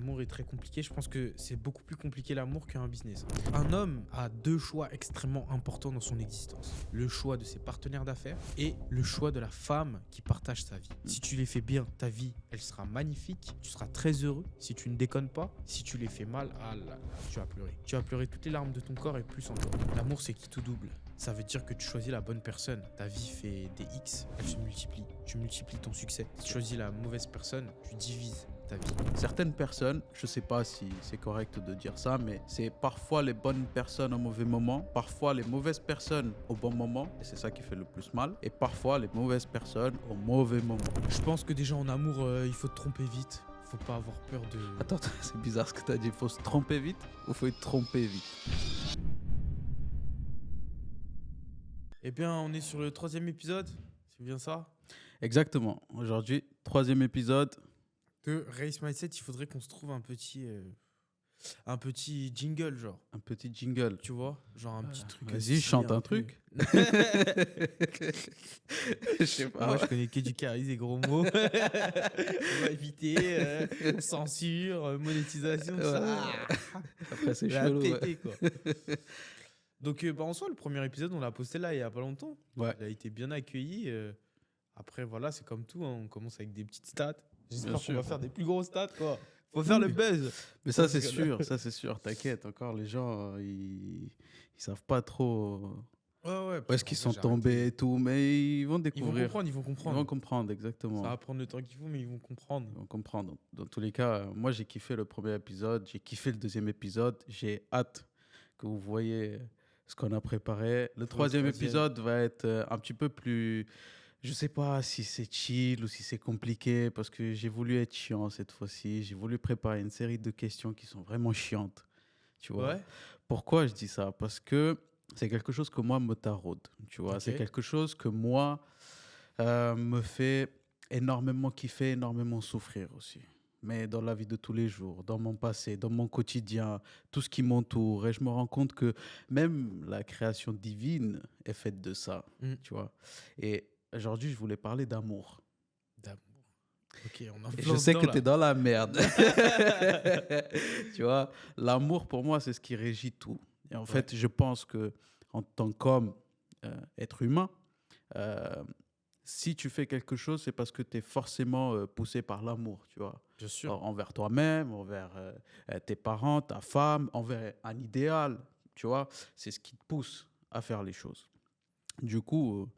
l'amour est très compliqué. Je pense que c'est beaucoup plus compliqué l'amour qu'un business. Un homme a deux choix extrêmement importants dans son existence. Le choix de ses partenaires d'affaires et le choix de la femme qui partage sa vie. Si tu les fais bien, ta vie, elle sera magnifique. Tu seras très heureux. Si tu ne déconnes pas, si tu les fais mal, ah là là, tu vas pleurer. Tu vas pleurer toutes les larmes de ton corps et plus encore. L'amour, c'est qui tout double. Ça veut dire que tu choisis la bonne personne. Ta vie fait des X, elle se multiplie. Tu multiplies ton succès. Si tu choisis la mauvaise personne, tu divises ta vie. Certaines personnes, je sais pas si c'est correct de dire ça, mais c'est parfois les bonnes personnes au mauvais moment, parfois les mauvaises personnes au bon moment, et c'est ça qui fait le plus mal, et parfois les mauvaises personnes au mauvais moment. Je pense que déjà en amour, il faut te tromper vite. Faut pas avoir peur de... Attends, c'est bizarre ce que tu as dit. Faut se tromper vite ou faut être trompé vite? Eh bien, on est sur le 3e épisode. C'est bien ça? Exactement. Aujourd'hui, 3e épisode. De Race Mindset, il faudrait qu'on se trouve un petit jingle, genre. Un petit jingle. Tu vois? Genre un petit truc. Vas-y, chante un peu. truc. Je sais pas. Moi, je connais que du charisme et gros mots. On va éviter censure, monétisation, ça. Après, c'est La chelou. pété, quoi. Donc, en soi, le premier épisode, on l'a posté là il y a pas longtemps. Ouais. Il a été bien accueilli. Après, voilà, c'est comme tout. Hein, on commence avec des petites stats. J'espère qu'on va faire des plus grosses stats, quoi. Faut faire le buzz. Mais ça, c'est sûr. Ça, c'est sûr. T'inquiète. Encore, les gens, ils savent pas trop Ouais. où est-ce qu'ils sont tombés et tout. Mais ils vont découvrir. Ils vont comprendre. Ils vont comprendre, exactement. Ça va prendre le temps qu'il faut, mais ils vont comprendre. Ils vont comprendre. Dans tous les cas, moi, j'ai kiffé le premier épisode. J'ai kiffé le 2e épisode. J'ai hâte que vous voyez ce qu'on a préparé. Le 3e épisode va être un petit peu plus... Je sais pas si c'est chill ou si c'est compliqué parce que j'ai voulu être chiant cette fois-ci. J'ai voulu préparer une série de questions qui sont vraiment chiantes. Tu vois? Ouais. Pourquoi je dis ça? Parce que c'est quelque chose que moi me taraude. Tu vois? Okay. C'est quelque chose que moi me fait énormément kiffer, énormément souffrir aussi. Mais dans la vie de tous les jours, dans mon passé, dans mon quotidien, tout ce qui m'entoure. Et je me rends compte que même la création divine est faite de ça. Tu vois? Et aujourd'hui, je voulais parler d'amour. D'amour. Ok, on en et je sais que tu es dans la merde. Tu vois, l'amour, pour moi, c'est ce qui régit tout. Et en fait, je pense qu'en tant qu'homme, être humain, si tu fais quelque chose, c'est parce que tu es forcément poussé par l'amour, tu vois. Bien sûr. Alors, envers toi-même, envers tes parents, ta femme, envers un idéal, tu vois. C'est ce qui te pousse à faire les choses. Du coup,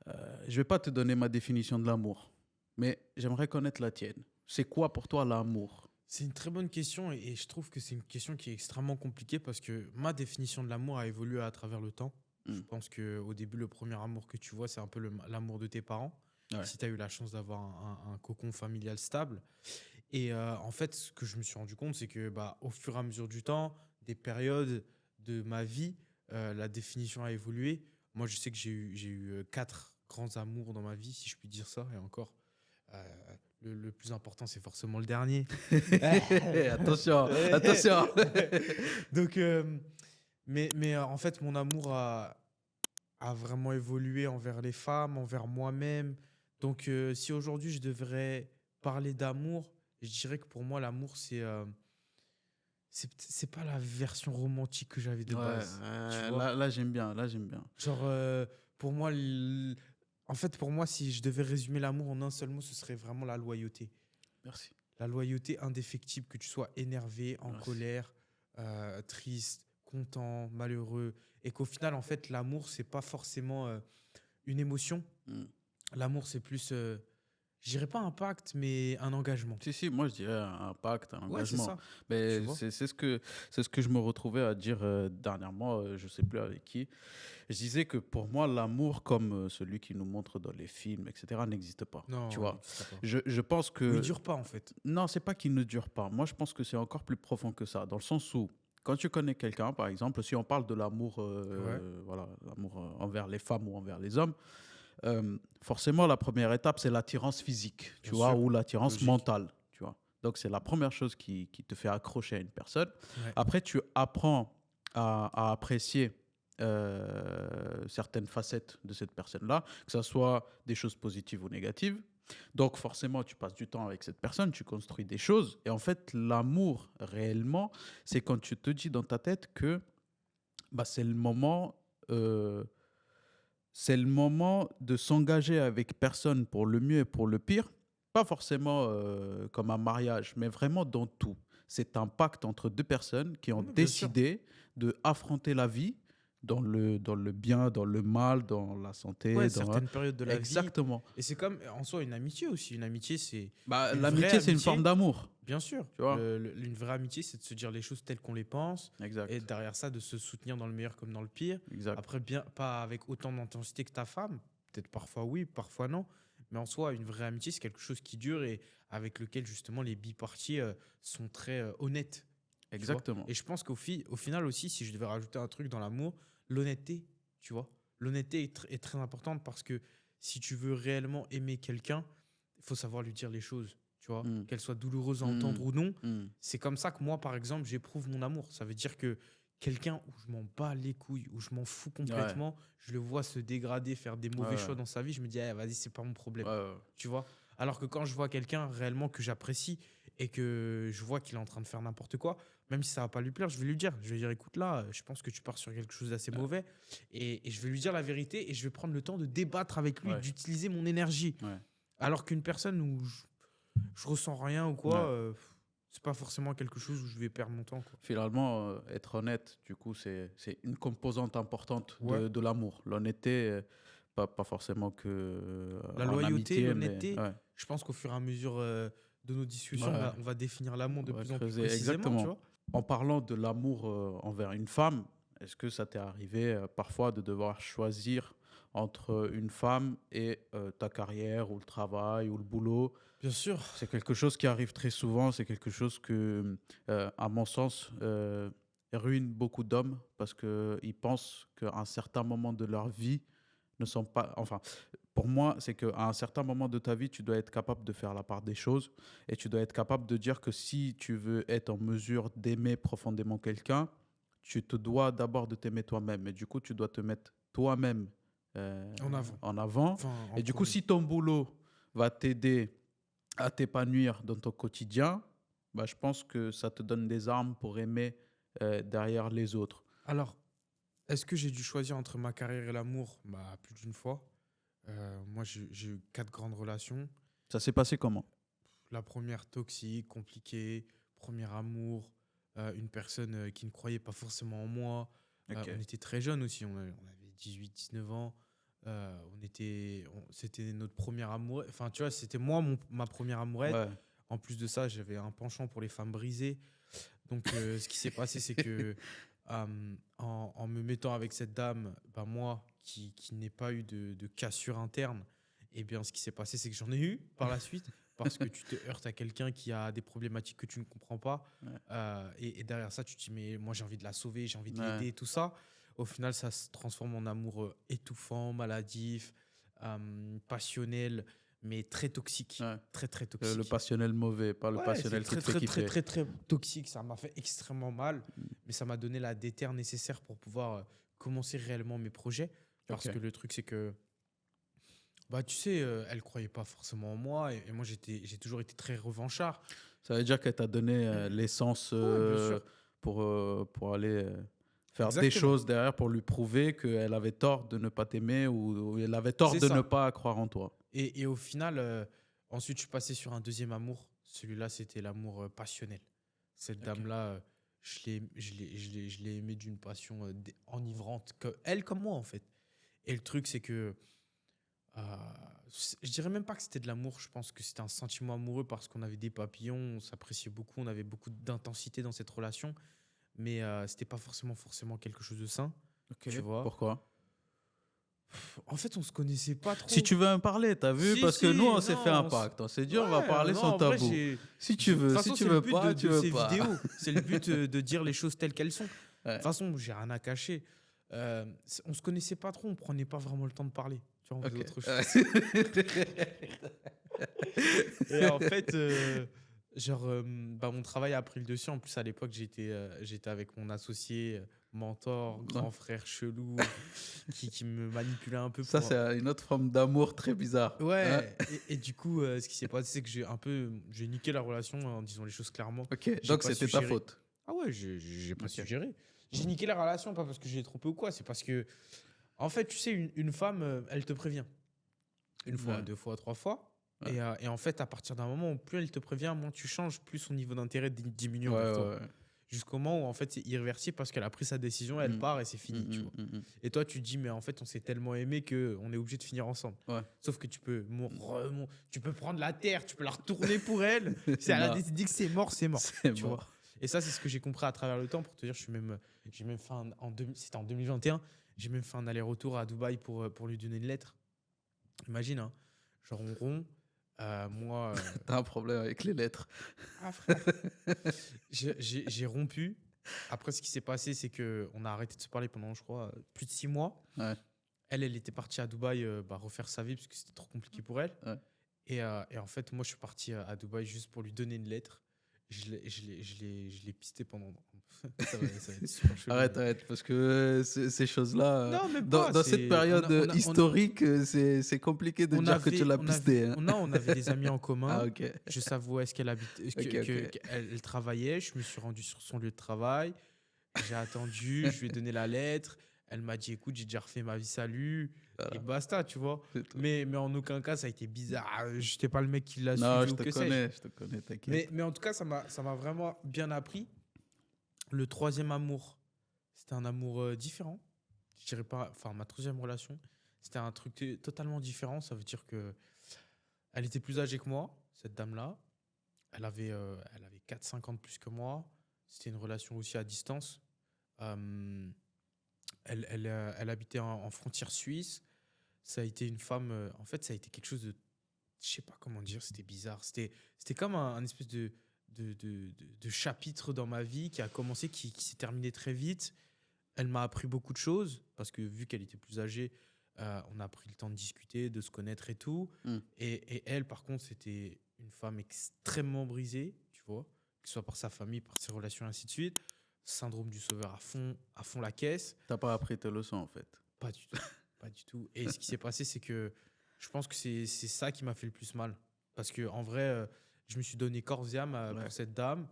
je ne vais pas te donner ma définition de l'amour, mais j'aimerais connaître la tienne. C'est quoi pour toi l'amour? C'est une très bonne question et je trouve que c'est une question qui est extrêmement compliquée parce que ma définition de l'amour a évolué à travers le temps. Je pense qu'au début, le premier amour que tu vois, c'est un peu l'amour de tes parents. Ouais. Si tu as eu la chance d'avoir un cocon familial stable. Et en fait, ce que je me suis rendu compte, c'est que au fur et à mesure du temps, des périodes de ma vie, la définition a évolué. Moi, je sais que j'ai eu 4 grands amours dans ma vie, si je puis dire ça. Et encore, le plus important, c'est forcément le dernier. Attention, attention. Donc... Mais en fait, mon amour a vraiment évolué envers les femmes, envers moi-même. Donc, si aujourd'hui, je devrais parler d'amour, je dirais que pour moi, l'amour, c'est pas la version romantique que j'avais de base. Là, j'aime bien. Genre, pour moi, en fait, pour moi, si je devais résumer l'amour en un seul mot, ce serait vraiment la loyauté. Merci. La loyauté indéfectible, que tu sois énervé, en colère, triste, content, malheureux, et qu'au final, en fait, l'amour, c'est pas forcément une émotion. L'amour, c'est plus, je dirais pas un pacte, mais un engagement. Si, moi, je dirais un pacte, un engagement. Ouais, c'est ça. Mais c'est ce que je me retrouvais à dire dernièrement, je sais plus avec qui. Je disais que pour moi, l'amour, comme celui qui nous montre dans les films, etc., n'existe pas. Non, tu vois. Pas. Je pense que... Il ne dure pas, en fait. Non, c'est pas qu'il ne dure pas. Moi, je pense que c'est encore plus profond que ça, dans le sens où, quand tu connais quelqu'un, par exemple, si on parle de l'amour, voilà, l'amour envers les femmes ou envers les hommes, forcément, la première étape, c'est l'attirance physique, tu vois, ou l'attirance mentale, tu vois. Donc, c'est la première chose qui te fait accrocher à une personne. Ouais. Après, tu apprends à apprécier certaines facettes de cette personne-là, que ce soit des choses positives ou négatives. Donc forcément, tu passes du temps avec cette personne, tu construis des choses. Et en fait, l'amour, réellement, c'est quand tu te dis dans ta tête que bah, euh, c'est le moment de s'engager avec personne pour le mieux et pour le pire. Pas forcément comme un mariage, mais vraiment dans tout. C'est un pacte entre deux personnes qui ont Oui, bien sûr. décidé de affronter la vie dans le bien, dans le mal, dans la Ouais, santé. certaines périodes de la vie. Exactement. Et c'est comme en soi une amitié aussi. Une amitié, c'est Bah, une vraie l'amitié, c'est une forme amitié. d'amour, Bien sûr. tu vois. Une vraie amitié, c'est de se dire les choses telles qu'on les pense. Et Exact, derrière ça, de se soutenir dans le meilleur comme dans le pire. exact. Après, bien, pas avec autant d'intensité que ta femme. Peut-être parfois oui, parfois non. Mais en soi, une vraie amitié, c'est quelque chose qui dure et avec lequel justement les biparties sont très honnêtes. Tu vois. Exactement. Et je pense au final aussi, si je devais rajouter un truc dans l'amour, l'honnêteté, tu vois. L'honnêteté est très importante parce que si tu veux réellement aimer quelqu'un, il faut savoir lui dire les choses, tu vois. Mm. Qu'elles soient douloureuses à Mm. entendre ou non. Mm. C'est comme ça que moi, par exemple, j'éprouve mon amour. Ça veut dire que quelqu'un où je m'en bats les couilles, où je m'en fous Ouais, complètement, je le vois se dégrader, faire des ouais, mauvais ouais, choix dans sa vie, je me dis, eh, vas-y, c'est pas mon problème, ouais, ouais. tu vois. Alors que quand je vois quelqu'un réellement que j'apprécie et que je vois qu'il est en train de faire n'importe quoi, même si ça va pas lui plaire, je vais lui dire. Je vais dire, écoute, là, je pense que tu pars sur quelque chose d'assez mauvais. Et je vais lui dire la vérité et je vais prendre le temps de débattre avec lui, Ouais, d'utiliser mon énergie. ouais, Alors qu'une personne où je ressens rien ou quoi, ouais. c'est pas forcément quelque chose où je vais perdre mon temps, quoi. Finalement, être honnête, du coup, c'est une composante importante Ouais. de l'amour. L'honnêteté, pas forcément que La en loyauté, amitié, mais l'honnêteté, ouais, je pense qu'au fur et à mesure de nos discussions, ouais, on va définir l'amour de on va plus en plus creuser. précisément, tu Exactement. vois. En parlant de l'amour envers une femme, est-ce que ça t'est arrivé parfois de devoir choisir entre une femme et ta carrière ou le travail ou le boulot? Bien sûr. C'est quelque chose qui arrive très souvent, c'est quelque chose que, à mon sens, ruine beaucoup d'hommes parce qu'ils pensent qu'à un certain moment de leur vie ne sont pas... Enfin, pour moi, c'est qu'à un certain moment de ta vie, tu dois être capable de faire la part des choses et tu dois être capable de dire que si tu veux être en mesure d'aimer profondément quelqu'un, tu te dois d'abord de t'aimer toi-même. Et du coup, tu dois te mettre toi-même En avant. en avant. Enfin, en Et du coup, premier. si ton boulot va t'aider à t'épanouir dans ton quotidien, bah, je pense que ça te donne des armes pour aimer derrière les autres. Alors, est-ce que j'ai dû choisir entre ma carrière et l'amour? Bah, plus d'une fois. Moi, j'ai eu 4 grandes relations. Ça s'est passé comment? La première toxique, compliquée, premier amour, une personne qui ne croyait pas forcément en moi. Ok. On était très jeunes aussi, on avait 18, 19 ans. C'était notre premier amour. Enfin, tu vois, c'était moi ma première amourette. Ouais. En plus de ça, j'avais un penchant pour les femmes brisées. Donc, ce qui s'est passé, c'est que en me mettant avec cette dame, bah, moi, qui n'ai pas eu de cassure interne, eh bien, ce qui s'est passé, c'est que j'en ai eu par la suite, parce que tu te heurtes à quelqu'un qui a des problématiques que tu ne comprends pas. Ouais. Et derrière ça, tu te dis, mais moi, j'ai envie de la sauver, j'ai envie de Ouais. l'aider, tout ça. Au final, ça se transforme en amour étouffant, maladif, passionnel, mais très toxique. Ouais. Très, très Le toxique. passionnel mauvais, pas le Ouais, passionnel c'est qui très, te fait très, très, kiffer. très, très toxique. Ça m'a fait extrêmement mal, mais ça m'a donné la déterre nécessaire pour pouvoir commencer réellement mes projets. Parce Ok. que le truc, c'est que, bah, tu sais, elle croyait pas forcément en moi, et moi, j'ai toujours été très revanchard. Ça veut dire qu'elle t'a donné l'essence Ouais, bien sûr. pour aller faire des Exactement. choses derrière pour lui prouver qu'elle avait tort de ne pas t'aimer ou elle avait tort C'est de ne ça. pas croire en toi. Et au final, ensuite, je suis passé sur un deuxième amour. Celui-là, c'était l'amour passionnel. Cette Ok. dame-là, je l'ai aimée d'une passion enivrante, elle comme moi, en fait. Et le truc, c'est que je dirais même pas que c'était de l'amour, je pense que c'était un sentiment amoureux parce qu'on avait des papillons, on s'appréciait beaucoup, on avait beaucoup d'intensité dans cette relation, mais c'était pas forcément quelque chose de sain, Ok. tu vois. Pourquoi? En fait, on se connaissait pas Si trop. tu veux en parler, t'as vu? Si, Parce que nous, si, on s'est fait un non. pacte. On s'est dit, on va Ouais, parler non, sans en vrai, tabou. Si tu de toute veux, si façon, tu c'est le veux but pas, tu de veux ces pas. vidéos. C'est le but de dire les choses telles qu'elles sont. De Ouais. toute façon, j'ai rien à cacher. On se connaissait pas trop, on prenait pas vraiment le temps de parler. Tu vois, on faisait Ok. autre chose. Et en fait, mon travail a pris le dessus. En plus, à l'époque, j'étais avec mon associé, mentor, grand frère chelou, qui me manipulait un peu. Ça, c'est une autre forme d'amour très bizarre. Ouais, et du coup, ce qui s'est passé, c'est que j'ai niqué la relation en disant les choses clairement. Ok, donc c'était ta faute. Ah ouais, j'ai pas suggéré. J'ai niqué la relation, pas parce que j'ai trompé ou quoi, c'est parce que, en fait, tu sais, une femme, elle te prévient. Une fois, deux fois, trois fois. Ouais. Et en fait, à partir d'un moment où plus elle te prévient, moins tu changes, plus son niveau d'intérêt diminue envers toi. Jusqu'au moment où en fait c'est irréversible parce qu'elle a pris sa décision, elle part et c'est fini. Tu vois. Et toi, tu te dis, mais en fait, on s'est tellement aimé qu'on est obligé de finir ensemble. Ouais. Sauf que tu peux prendre la terre, tu peux la retourner pour elle. Si elle a décidé que c'est mort, c'est mort. Tu vois. Et ça, c'est ce que j'ai compris à travers le temps. Pour te dire, j'ai même fait c'était en 2021, j'ai même fait un aller-retour à Dubaï pour lui donner une lettre. Imagine, hein, genre on rompt. Moi. T'as un problème avec les lettres. Ah, frère. J'ai rompu. Après, ce qui s'est passé, c'est qu'on a arrêté de se parler pendant, je crois, plus de 6 mois. Ouais. Elle était partie à Dubaï refaire sa vie parce que c'était trop compliqué pour elle. Ouais. Et en fait, moi, je suis parti à Dubaï juste pour lui donner une lettre. Je l'ai pisté pendant. ça va être super chelou. Arrête, parce que ces choses-là, dans cette période historique, c'est compliqué de dire que tu l'as pisté. On avait des amis en commun. Ah, okay. Je savais où est-ce qu'elle habitait, qu'elle travaillait. Je me suis rendu sur son lieu de travail. J'ai attendu, je lui ai donné la lettre. Elle m'a dit, écoute, j'ai déjà refait ma vie, salut. Voilà. Et basta, tu vois. Mais en aucun cas, ça a été bizarre. Je n'étais pas le mec qui l'a suivi. Non, je te connais, t'inquiète. Mais en tout cas, ça m'a vraiment bien appris. Le troisième amour, c'était un amour différent. Je dirais pas, enfin, ma troisième relation, c'était un truc totalement différent. Ça veut dire que elle était plus âgée que moi, cette dame-là. Elle avait 4-5 ans de plus que moi. C'était une relation aussi à distance. Elle habitait en frontière suisse. Ça a été une femme... en fait, ça a été quelque chose de... Je sais pas comment dire, c'était bizarre. C'était comme un espèce de chapitre dans ma vie qui a commencé, qui s'est terminé très vite. Elle m'a appris beaucoup de choses parce que vu qu'elle était plus âgée, on a pris le temps de discuter, de se connaître et tout. Et elle, par contre, c'était une femme extrêmement brisée, tu vois, que ce soit par sa famille, par ses relations, ainsi de suite. Syndrome du sauveur à fond la caisse. T'as pas appris tes leçons, en fait? Pas du tout. Pas du tout. Et ce qui s'est passé, c'est que je pense que c'est ça qui m'a fait le plus mal. Parce qu'en vrai, je me suis donné corps et âme pour cette dame.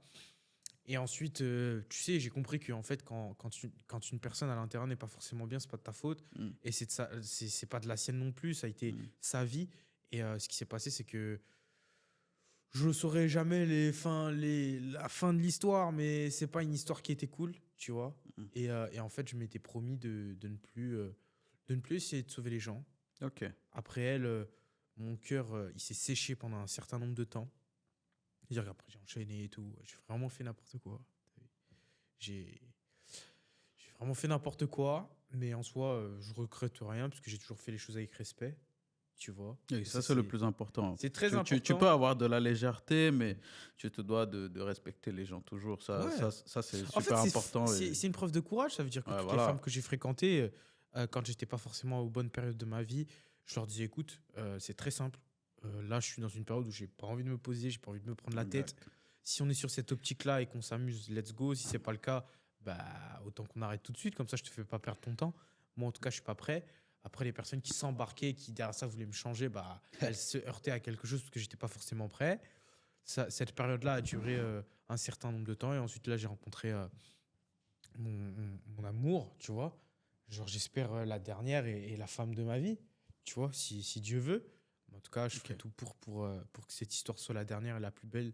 Et ensuite, tu sais, j'ai compris qu'en fait, quand une personne à l'intérieur n'est pas forcément bien, c'est pas de ta faute. Et c'est pas de la sienne non plus. Ça a été sa vie. Et ce qui s'est passé, c'est que je ne saurais jamais la fin de l'histoire, mais c'est pas une histoire qui était cool, tu vois. Et en fait, je m'étais promis de ne plus essayer de sauver les gens. Okay. Après elle, mon cœur, il s'est séché pendant un certain nombre de temps. C'est-à-dire qu'après, j'ai enchaîné et tout. J'ai vraiment fait n'importe quoi. J'ai vraiment fait n'importe quoi, mais en soi, je regrette rien parce que j'ai toujours fait les choses avec respect. Tu vois. Et ça, c'est le plus important. C'est très important. Tu peux avoir de la légèreté, mais tu te dois de respecter les gens toujours. Ça, c'est super important. C'est une preuve de courage. Ça veut dire que toutes les femmes que j'ai fréquentées, quand j'étais pas forcément aux bonnes périodes de ma vie, je leur disais, écoute, c'est très simple. Là, je suis dans une période où j'ai pas envie de me poser, j'ai pas envie de me prendre la tête. Si on est sur cette optique-là et qu'on s'amuse, let's go. Si c'est pas le cas, bah, autant qu'on arrête tout de suite. Comme ça, je te fais pas perdre ton temps. Moi, en tout cas, je suis pas prêt. Après, les personnes qui s'embarquaient, qui derrière ça voulaient me changer, bah, elles se heurtaient à quelque chose parce que j'étais pas forcément prêt. Cette période-là a duré un certain nombre de temps. Et ensuite, là, j'ai rencontré mon amour, tu vois. Genre, j'espère la dernière et la femme de ma vie, tu vois, si Dieu veut. En tout cas, je ferai tout pour que cette histoire soit la dernière et la plus belle,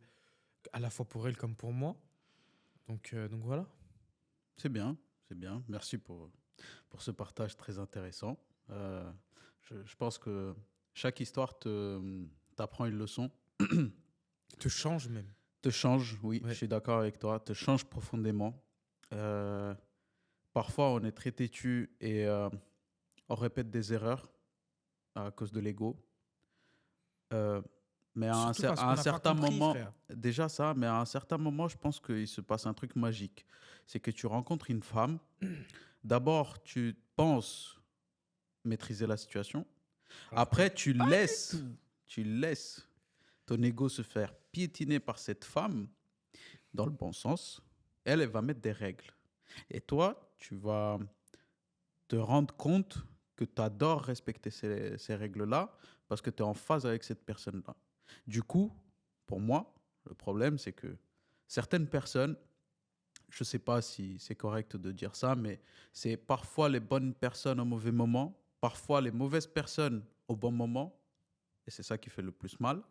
à la fois pour elle comme pour moi. Donc voilà. C'est bien. Merci pour ce partage très intéressant. Je pense que chaque histoire t'apprend une leçon. Te change même. Te change, oui, ouais. Je suis d'accord avec toi. Te change profondément. Parfois, on est très têtu et on répète des erreurs à cause de l'ego. Mais à un certain moment, déjà ça, mais à un certain moment, je pense qu'il se passe un truc magique. C'est que tu rencontres une femme. D'abord, tu penses maîtriser la situation. Après, tu laisses ton ego se faire piétiné par cette femme, dans le bon sens, elle va mettre des règles. Et toi, tu vas te rendre compte que tu adores respecter ces règles-là parce que tu es en phase avec cette personne-là. Du coup, pour moi, le problème, c'est que certaines personnes, je ne sais pas si c'est correct de dire ça, mais c'est parfois les bonnes personnes au mauvais moment, parfois les mauvaises personnes au bon moment, et c'est ça qui fait le plus mal,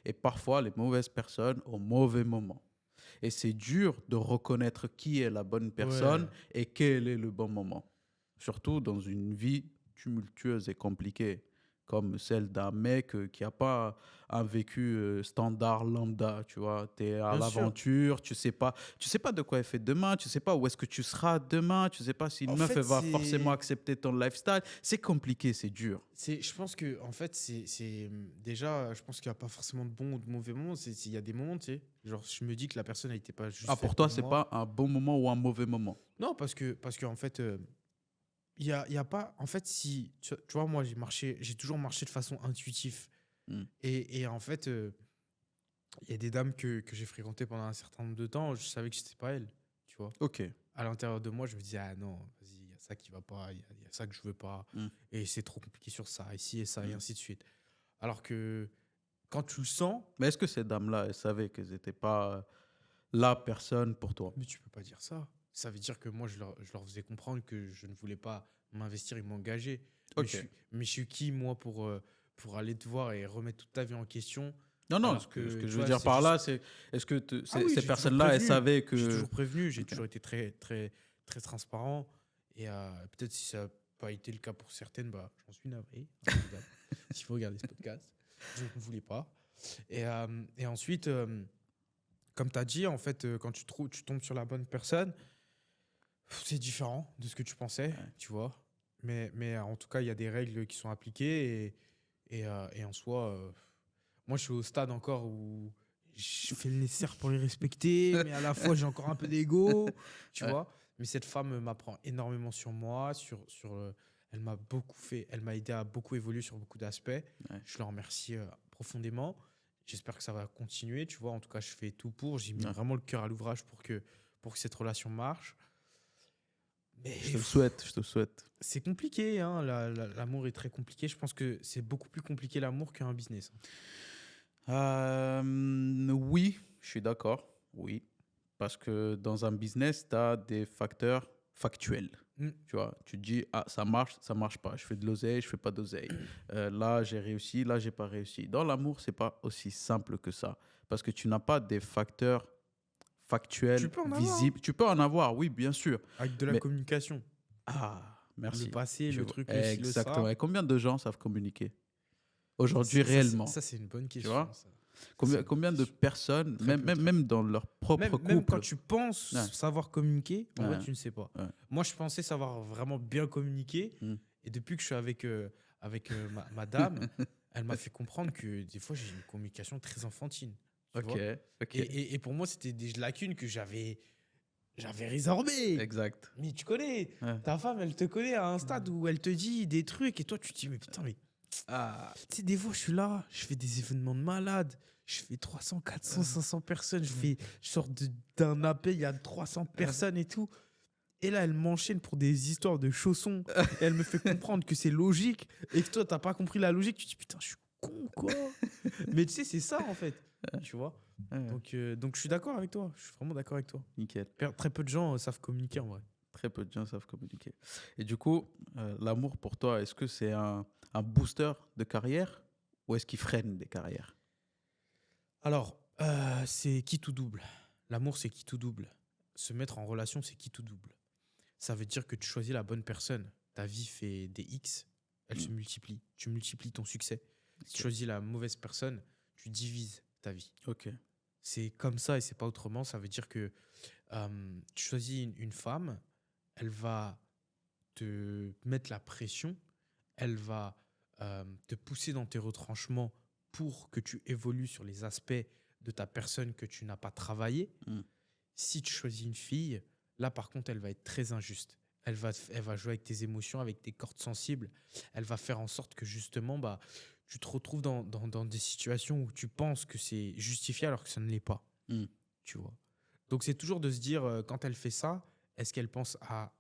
et parfois les mauvaises personnes au mauvais moment. Et c'est dur de reconnaître qui est la bonne personne et quel est le bon moment. Surtout dans une vie tumultueuse et compliquée, comme celle d'un mec qui n'a pas un vécu standard lambda, tu vois. Tu es à l'aventure, tu sais pas de quoi elle fait demain, tu sais pas où est-ce que tu seras demain, tu sais pas si une meuf elle va forcément accepter ton lifestyle. C'est compliqué, c'est dur. Je pense que, en fait, déjà, je pense qu'il n'y a pas forcément de bons ou de mauvais moments. Il y a des moments, tu sais, genre, je me dis que la personne n'était pas juste. Ah, pour toi, c'est pas un bon moment ou un mauvais moment? Non, parce que en fait, il y a pas. En fait, si. Tu vois, moi, j'ai toujours marché de façon intuitive. Et en fait, il y a des dames que j'ai fréquentées pendant un certain nombre de temps, je savais que c'était pas elles, tu vois. Ok. À l'intérieur de moi, je me disais, ah non, vas-y, il y a ça qui va pas, il y a ça que je veux pas, et c'est trop compliqué sur ça, ici et ça, et ainsi de suite. Alors que quand tu le sens. Mais est-ce que ces dames-là, elles savaient qu'elles n'étaient pas la personne pour toi? Mais tu peux pas dire ça. Ça veut dire que moi, je leur faisais comprendre que je ne voulais pas m'investir et m'engager. Ok. Mais je suis qui, moi, pour aller te voir et remettre toute ta vie en question? Non, ce que je veux dire par là, c'est est-ce que ces personnes-là, elles savaient que... J'ai toujours prévenu, j'ai toujours été très, très, très transparent. Et peut-être si ça n'a pas été le cas pour certaines, bah, j'en suis navré. S'il faut regarder ce podcast, je ne voulais pas. Et ensuite, comme tu as dit, en fait, quand tu tombes sur la bonne personne, c'est différent de ce que tu pensais, tu vois. Mais en tout cas, il y a des règles qui sont appliquées. Et en soi, moi, je suis au stade encore où je fais le nécessaire pour les respecter, mais à la fois, j'ai encore un peu d'ego, tu vois. Mais cette femme m'apprend énormément sur moi, elle m'a elle m'a aidé à beaucoup évoluer sur beaucoup d'aspects. Je la remercie profondément. J'espère que ça va continuer, tu vois. En tout cas, je fais tout pour. J'ai mis vraiment le cœur à l'ouvrage pour que cette relation marche. Mais je te le souhaite. C'est compliqué, hein. L'amour est très compliqué. Je pense que c'est beaucoup plus compliqué l'amour qu'un business. Oui, je suis d'accord. Oui. Parce que dans un business, tu as des facteurs factuels. Tu vois, tu te dis, ah, ça marche pas. Je fais de l'oseille, je fais pas d'oseille. Là, j'ai réussi, là, j'ai pas réussi. Dans l'amour, c'est pas aussi simple que ça. Parce que tu n'as pas des facteurs factuels, visibles. Tu peux en avoir, oui, bien sûr. Avec de la communication. Ah, merci. Le passé, le truc, exactement. Et combien de gens savent communiquer aujourd'hui réellement? Ça, c'est une bonne question. Tu vois, combien de personnes, même dans leur propre couple... Même quand tu penses savoir communiquer, en vrai, tu ne sais pas. Moi, je pensais savoir vraiment bien communiquer. Et depuis que je suis avec ma dame, elle m'a fait comprendre que des fois, j'ai une communication très enfantine. Ok. Et pour moi, c'était des lacunes que j'avais résorbées. Exact. Mais tu connais, ta femme, elle te connaît à un stade où elle te dit des trucs et toi, tu te dis, mais putain, mais... Tu sais, des fois, je suis là, je fais des événements de malade, je fais 300, 400, 500 personnes, je sors d'un appel, il y a 300 personnes et tout. Et là, elle m'enchaîne pour des histoires de chaussons. Et elle me fait comprendre que c'est logique et que toi, t'as pas compris la logique. Tu te dis, putain, je suis con, quoi. Mais tu sais, c'est ça, en fait. Tu vois. Donc, je suis d'accord avec toi. Je suis vraiment d'accord avec toi. Nickel. Très peu de gens savent communiquer, en vrai. Très peu de gens savent communiquer. Et du coup, l'amour pour toi, est-ce que c'est un booster de carrière ou est-ce qu'il freine des carrières? Alors, c'est qui tout double. L'amour, c'est qui tout double. Se mettre en relation, c'est qui tout double. Ça veut dire que tu choisis la bonne personne. Ta vie fait des X, elle se multiplie. Tu multiplies ton succès. Si tu choisis la mauvaise personne, tu divises ta vie. Ok. C'est comme ça et c'est pas autrement. Ça veut dire que tu choisis une femme, elle va te mettre la pression, elle va te pousser dans tes retranchements pour que tu évolues sur les aspects de ta personne que tu n'as pas travaillé. Si tu choisis une fille, là, par contre, elle va être très injuste. Elle va jouer avec tes émotions, avec tes cordes sensibles. Elle va faire en sorte que, justement, tu te retrouves dans des situations où tu penses que c'est justifié alors que ça ne l'est pas. Mm. Tu vois. Donc, c'est toujours de se dire, quand elle fait ça, est-ce qu'elle pense à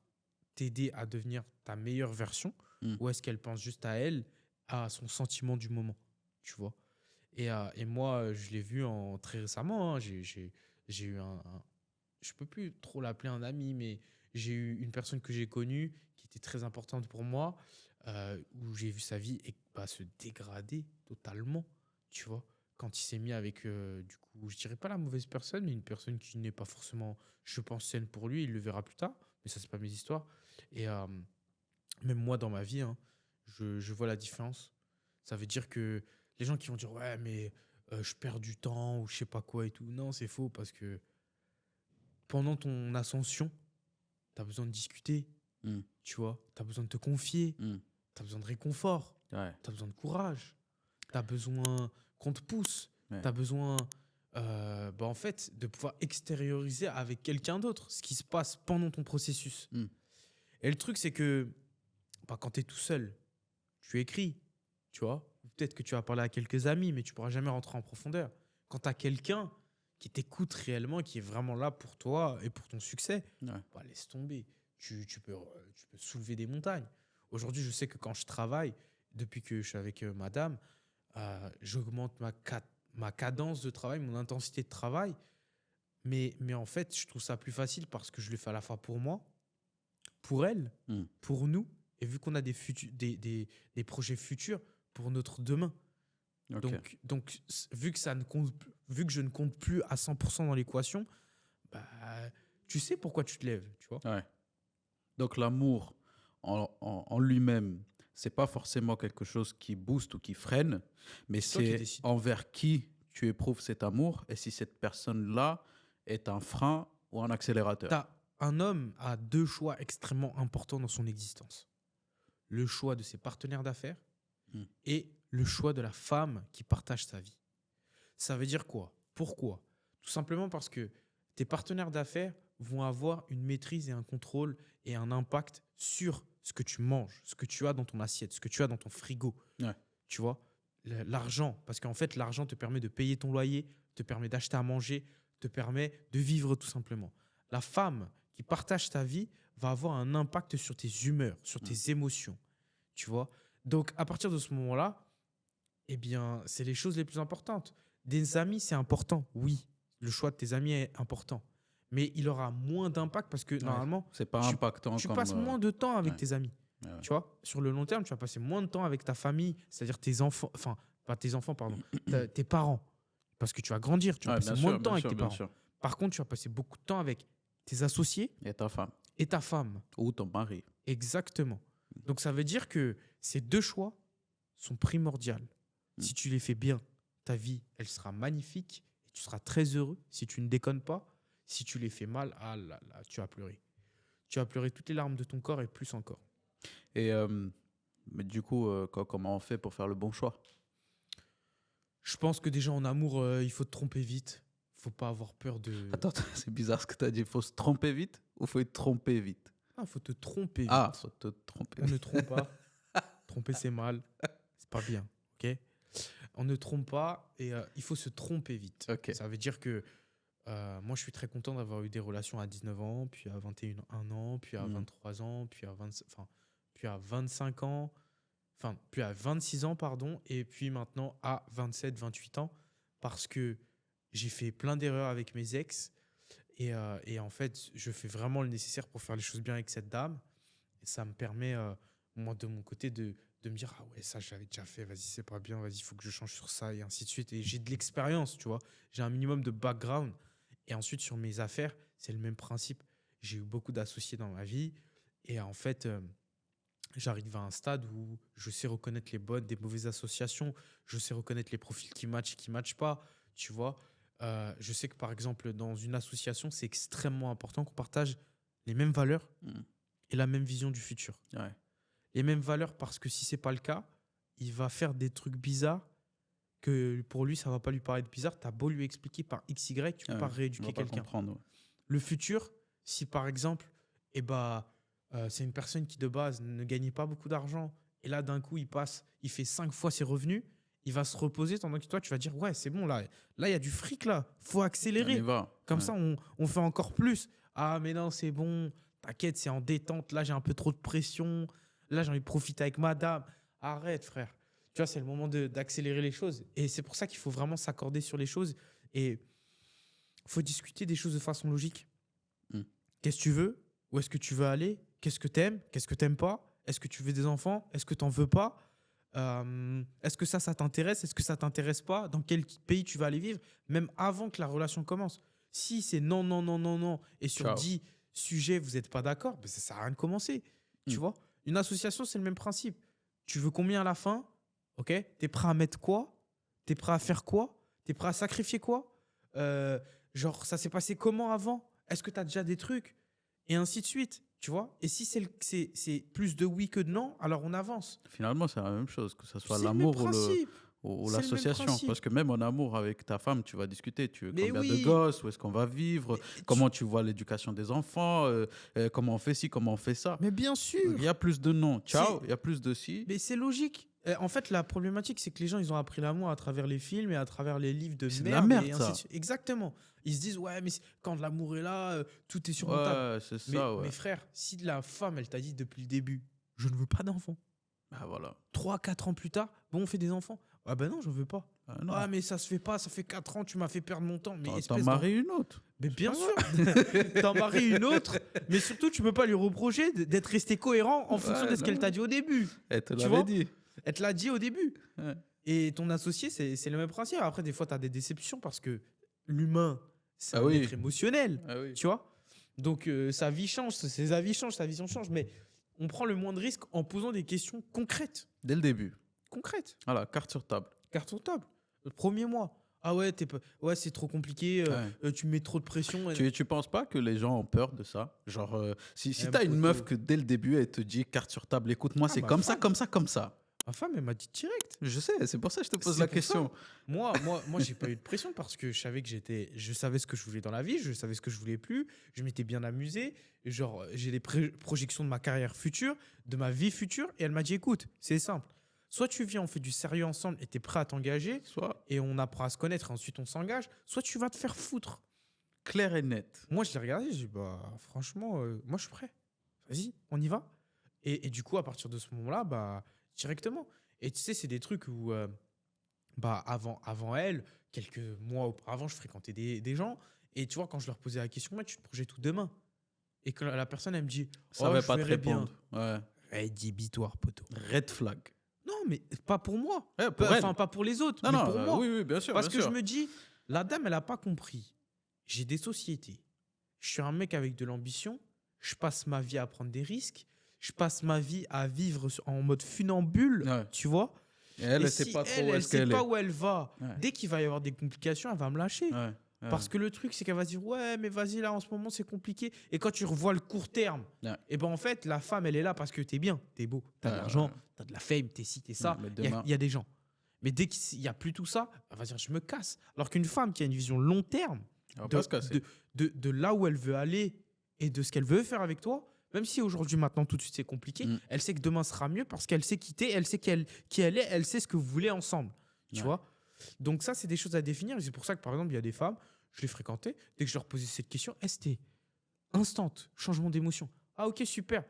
t'aider à devenir ta meilleure version Mm. ou est-ce qu'elle pense juste à elle, à son sentiment du moment, tu vois. Et moi, je l'ai vu très récemment. Hein, j'ai eu je peux plus trop l'appeler un ami, mais j'ai eu une personne que j'ai connue qui était très importante pour moi, où j'ai vu sa vie se dégrader totalement, tu vois. Quand il s'est mis avec, du coup, je dirais pas la mauvaise personne, mais une personne qui n'est pas forcément, je pense, saine pour lui, il le verra plus tard, mais ça, c'est pas mes histoires. Et même moi, dans ma vie, hein, je vois la différence. Ça veut dire que les gens qui vont dire, ouais, mais je perds du temps ou je sais pas quoi et tout. Non, c'est faux parce que pendant ton ascension, tu as besoin de discuter, Mm. tu vois. Tu as besoin de te confier, Mm. tu as besoin de réconfort, Ouais. tu as besoin de courage, tu as besoin qu'on te pousse, Ouais. tu as besoin en fait, de pouvoir extérioriser avec quelqu'un d'autre ce qui se passe pendant ton processus. Mm. Et le truc, c'est que quand tu es tout seul, tu écris, tu vois. Peut-être que tu vas parler à quelques amis, mais tu pourras jamais rentrer en profondeur. Quand tu as quelqu'un qui t'écoute réellement, qui est vraiment là pour toi et pour ton succès, Ouais. laisse tomber. Tu peux soulever des montagnes. Aujourd'hui, je sais que quand je travaille, depuis que je suis avec madame, j'augmente ma cadence de travail, mon intensité de travail. Mais en fait, je trouve ça plus facile parce que je le fais à la fois pour moi, pour elle, Mm. pour nous, et vu qu'on a des projets futurs pour notre demain. Ok. Donc, vu que vu que je ne compte plus à 100% dans l'équation, bah, tu sais pourquoi tu te lèves, tu vois. Ouais. Donc l'amour en lui-même, c'est pas forcément quelque chose qui booste ou qui freine, mais C'est toi qui c'est décides. envers qui tu éprouves cet amour et si cette personne-là est un frein ou un accélérateur. Un homme a deux choix extrêmement importants dans son existence. Le choix de ses partenaires d'affaires Mm. et le choix de la femme qui partage sa vie. Ça veut dire quoi? Pourquoi? Tout simplement parce que tes partenaires d'affaires vont avoir une maîtrise et un contrôle et un impact sur ce que tu manges, ce que tu as dans ton assiette, ce que tu as dans ton frigo. Ouais. Tu vois, l'argent, parce qu'en fait, l'argent te permet de payer ton loyer, te permet d'acheter à manger, te permet de vivre tout simplement. La femme qui partage ta vie va avoir un impact sur tes humeurs, sur tes émotions. Tu vois, donc à partir de ce moment-là, eh bien, c'est les choses les plus importantes. Des amis, c'est important, oui. Le choix de tes amis est important. Mais il aura moins d'impact parce que Ouais. normalement, C'est pas impactant tu comme. passes moins de temps avec Ouais. tes amis. Ouais. Tu vois, sur le long terme, tu vas passer moins de temps avec ta famille, c'est-à-dire tes enfants, enfin, pas tes enfants, pardon, tes parents. Parce que tu vas grandir, tu vas Ouais, passer bien moins sûr, de temps bien avec sûr, tes bien parents. sûr. Par contre, tu vas passer beaucoup de temps avec tes associés Et ta femme et ta femme. ou ton mari. Exactement. Donc, ça veut dire que ces deux choix sont primordiaux. Si tu les fais bien, ta vie, elle sera magnifique et tu seras très heureux. Si tu ne déconnes pas, si tu les fais mal, ah là là, tu vas pleurer. Tu vas pleurer toutes les larmes de ton corps et plus encore. Et mais du coup, comment on fait pour faire le bon choix? Je pense que déjà en amour, il faut te tromper vite. Faut pas avoir peur de. Attends, c'est bizarre ce que tu as dit. Il faut se tromper vite ou faut être trompé vite? Ah, faut te tromper vite. Ah, faut te tromper On ne vite. trompe pas. Tromper, c'est mal. C'est pas bien. Ok. On ne trompe pas et il faut se tromper vite. Ok. Ça veut dire que moi, je suis très content d'avoir eu des relations à 19 ans, puis à 21 ans, puis à 23 ans, puis à 25 ans, puis à 26 ans, pardon, et puis maintenant à 27, 28 ans, parce que j'ai fait plein d'erreurs avec mes ex, et en fait, je fais vraiment le nécessaire pour faire les choses bien avec cette dame, et ça me permet, moi, de mon côté, de me dire, ah ouais, ça, je l'avais déjà fait, vas-y, c'est pas bien, vas-y, il faut que je change sur ça, et ainsi de suite. Et j'ai de l'expérience, tu vois, j'ai un minimum de background. Et ensuite, sur mes affaires, c'est le même principe. J'ai eu beaucoup d'associés dans ma vie, et en fait, j'arrive à un stade où je sais reconnaître les bonnes des mauvaises associations, je sais reconnaître les profils qui matchent et qui ne matchent pas, tu vois. Je sais que, par exemple, dans une association, c'est extrêmement important qu'on partage les mêmes valeurs et la même vision du futur. Ouais. Les mêmes valeurs parce que si ce n'est pas le cas, il va faire des trucs bizarres que pour lui, ça ne va pas lui paraître bizarre. Tu as beau lui expliquer par XY, tu ne peux pas rééduquer quelqu'un. Le futur, si par exemple, c'est une personne qui de base ne gagnait pas beaucoup d'argent et là d'un coup il fait 5 fois ses revenus, il va se reposer, tandis que toi, tu vas dire, ouais, c'est bon, là, il y a du fric, là. Faut On y accélérer. va. Comme ça, on fait encore plus. Ah, mais non, c'est bon. T'inquiète, c'est en détente. Là, j'ai un peu trop de pression. Là, j'ai envie de profiter avec madame. Arrête, frère. Tu vois, c'est le moment d'accélérer les choses. Et c'est pour ça qu'il faut vraiment s'accorder sur les choses. Et il faut discuter des choses de façon logique. Mm. Qu'est-ce que tu veux? Où est-ce que tu veux aller? Qu'est-ce que tu aimes? Qu'est-ce que tu n'aimes pas? Est-ce que tu veux des enfants? Est-ce que tu n'en veux pas? Est-ce que ça t'intéresse? Est-ce que ça t'intéresse pas? Dans quel pays tu vas aller vivre? Même avant que la relation commence. Si c'est non, non, non, non, non, et sur Ciao. 10 sujets, vous n'êtes pas d'accord, ben ça ne sert à rien de commencer. Tu vois? Une association, c'est le même principe. Tu veux combien à la fin? Ok? Tu es prêt à mettre quoi? Tu es prêt à faire quoi? Tu es prêt à sacrifier quoi? Genre, ça s'est passé comment avant? Est-ce que tu as déjà des trucs? Et ainsi de suite, tu vois? Et si c'est plus de oui que de non, alors on avance. Finalement, c'est la même chose, que ce soit C'est le même l'amour principe. ou C'est le même l'association. principe. Parce que même en amour avec ta femme, tu vas discuter. Tu veux Mais combien de oui. gosses? Où est-ce qu'on va vivre? Mais Comment tu vois l'éducation des enfants? Comment on fait ci? Comment on fait ça? Mais bien sûr. Il y a plus de non. Ciao. Il y a plus de si. Mais c'est logique. En fait, la problématique, c'est que les gens, ils ont appris l'amour à travers les films et à travers les livres de C'est merde. de la merde, et ça. ainsi de suite. Exactement. Ils se disent, ouais, mais quand l'amour est là, tout est surmontable. Ouais, c'est Mais, ça, ouais. mais frère, si la femme, elle t'a dit depuis le début, je ne veux pas d'enfants. Bah voilà. 3-4 ans plus tard, bon, on fait des enfants. Ah ben non, je veux pas. Ah, non. Ah, mais ça se fait pas, ça fait 4 ans, tu m'as fait perdre mon temps. Mais T'en espèce maries une autre. Mais bien sûr, t'en maries une autre, mais surtout, tu peux pas lui reprocher d'être resté cohérent en fonction de ce qu'elle t'a dit au début. Elle te Tu l'avait vois dit. Elle te l'a dit au début. Ouais. Et ton associé, c'est le même principe. Après, des fois, tu as des déceptions parce que l'humain, c'est Ah un oui. être émotionnel. Ah oui. Tu vois? Donc, sa vie change, ses avis changent, sa vision change. Mais on prend le moins de risques en posant des questions concrètes. Dès le début. Concrètes. Voilà, carte sur table. Carte sur table. Le premier mois. Ah ouais, ouais, c'est trop compliqué, tu mets trop de pression. Tu penses pas que les gens ont peur de ça? Genre, si Eh, t'as une poteau. meuf que dès le début, elle te dit carte sur table, écoute-moi, c'est ma comme ça, femme. comme ça, comme ça. Ma femme, elle m'a dit direct. Je sais, c'est pour ça que je te pose C'est la pour question. ça. Moi, j'ai pas eu de pression parce que je savais que je savais ce que je voulais dans la vie, je savais ce que je voulais plus, je m'étais bien amusé. Genre, j'ai des projections de ma carrière future, de ma vie future, et elle m'a dit, écoute, c'est simple. Soit tu viens, on fait du sérieux ensemble et tu es prêt à t'engager, Soit et on apprend à se connaître, et ensuite on s'engage, soit tu vas te faire foutre. clair et net. Moi, je l'ai regardé, j'ai dit, bah, franchement, moi, je suis prêt. Vas-y, on y va. Et du coup, à partir de ce moment-là, bah, directement. Et tu sais, c'est des trucs où, bah, avant elle, quelques mois auparavant, je fréquentais des gens. Et tu vois, quand je leur posais la question, moi, tu te projettes tout demain. Et que la personne, elle me dit, Ça oh, va je pas te verrai bien. répondre. Ouais. Rédhibitoire, poteau. Red flag. Non, mais pas pour moi. Ouais, pour elle. Enfin, pas pour les autres, Non, mais non, pour moi. oui, oui, bien sûr. Parce bien que sûr. je me dis, la dame, elle n'a pas compris. J'ai des sociétés. Je suis un mec avec de l'ambition. Je passe ma vie à prendre des risques. Je passe ma vie à vivre en mode funambule, Ouais. tu vois. Et elle, Et elle sait si pas trop où elle est-ce sait qu'elle est. pas où elle va, Ouais. dès qu'il va y avoir des complications, elle va me lâcher. Ouais, ouais. Parce que le truc, c'est qu'elle va se dire, ouais, mais vas-y, là, en ce moment, c'est compliqué. Et quand tu revois le court terme, Ouais. et ben en fait, la femme, elle est là parce que t'es bien, t'es beau, t'as de Ouais, l'argent, ouais. t'as de la fame, t'es ci, t'es ça. Ouais, mais Il y a- demain- il y, a des gens. Mais dès qu'il n'y a plus tout ça, elle va dire, je me casse. Alors qu'une femme qui a une vision long terme Elle va de, pas se casser. de là où elle veut aller et de ce qu'elle veut faire avec toi, même si aujourd'hui, maintenant, tout de suite, c'est compliqué, elle sait que demain sera mieux parce qu'elle sait quitter, elle sait qui elle est, elle sait ce que vous voulez ensemble. Tu Ouais. vois? Donc ça, c'est des choses à définir. Et c'est pour ça que, par exemple, il y a des femmes, je les fréquentais, dès que je leur posais cette question, c'était instant, changement d'émotion. Ah ok, super.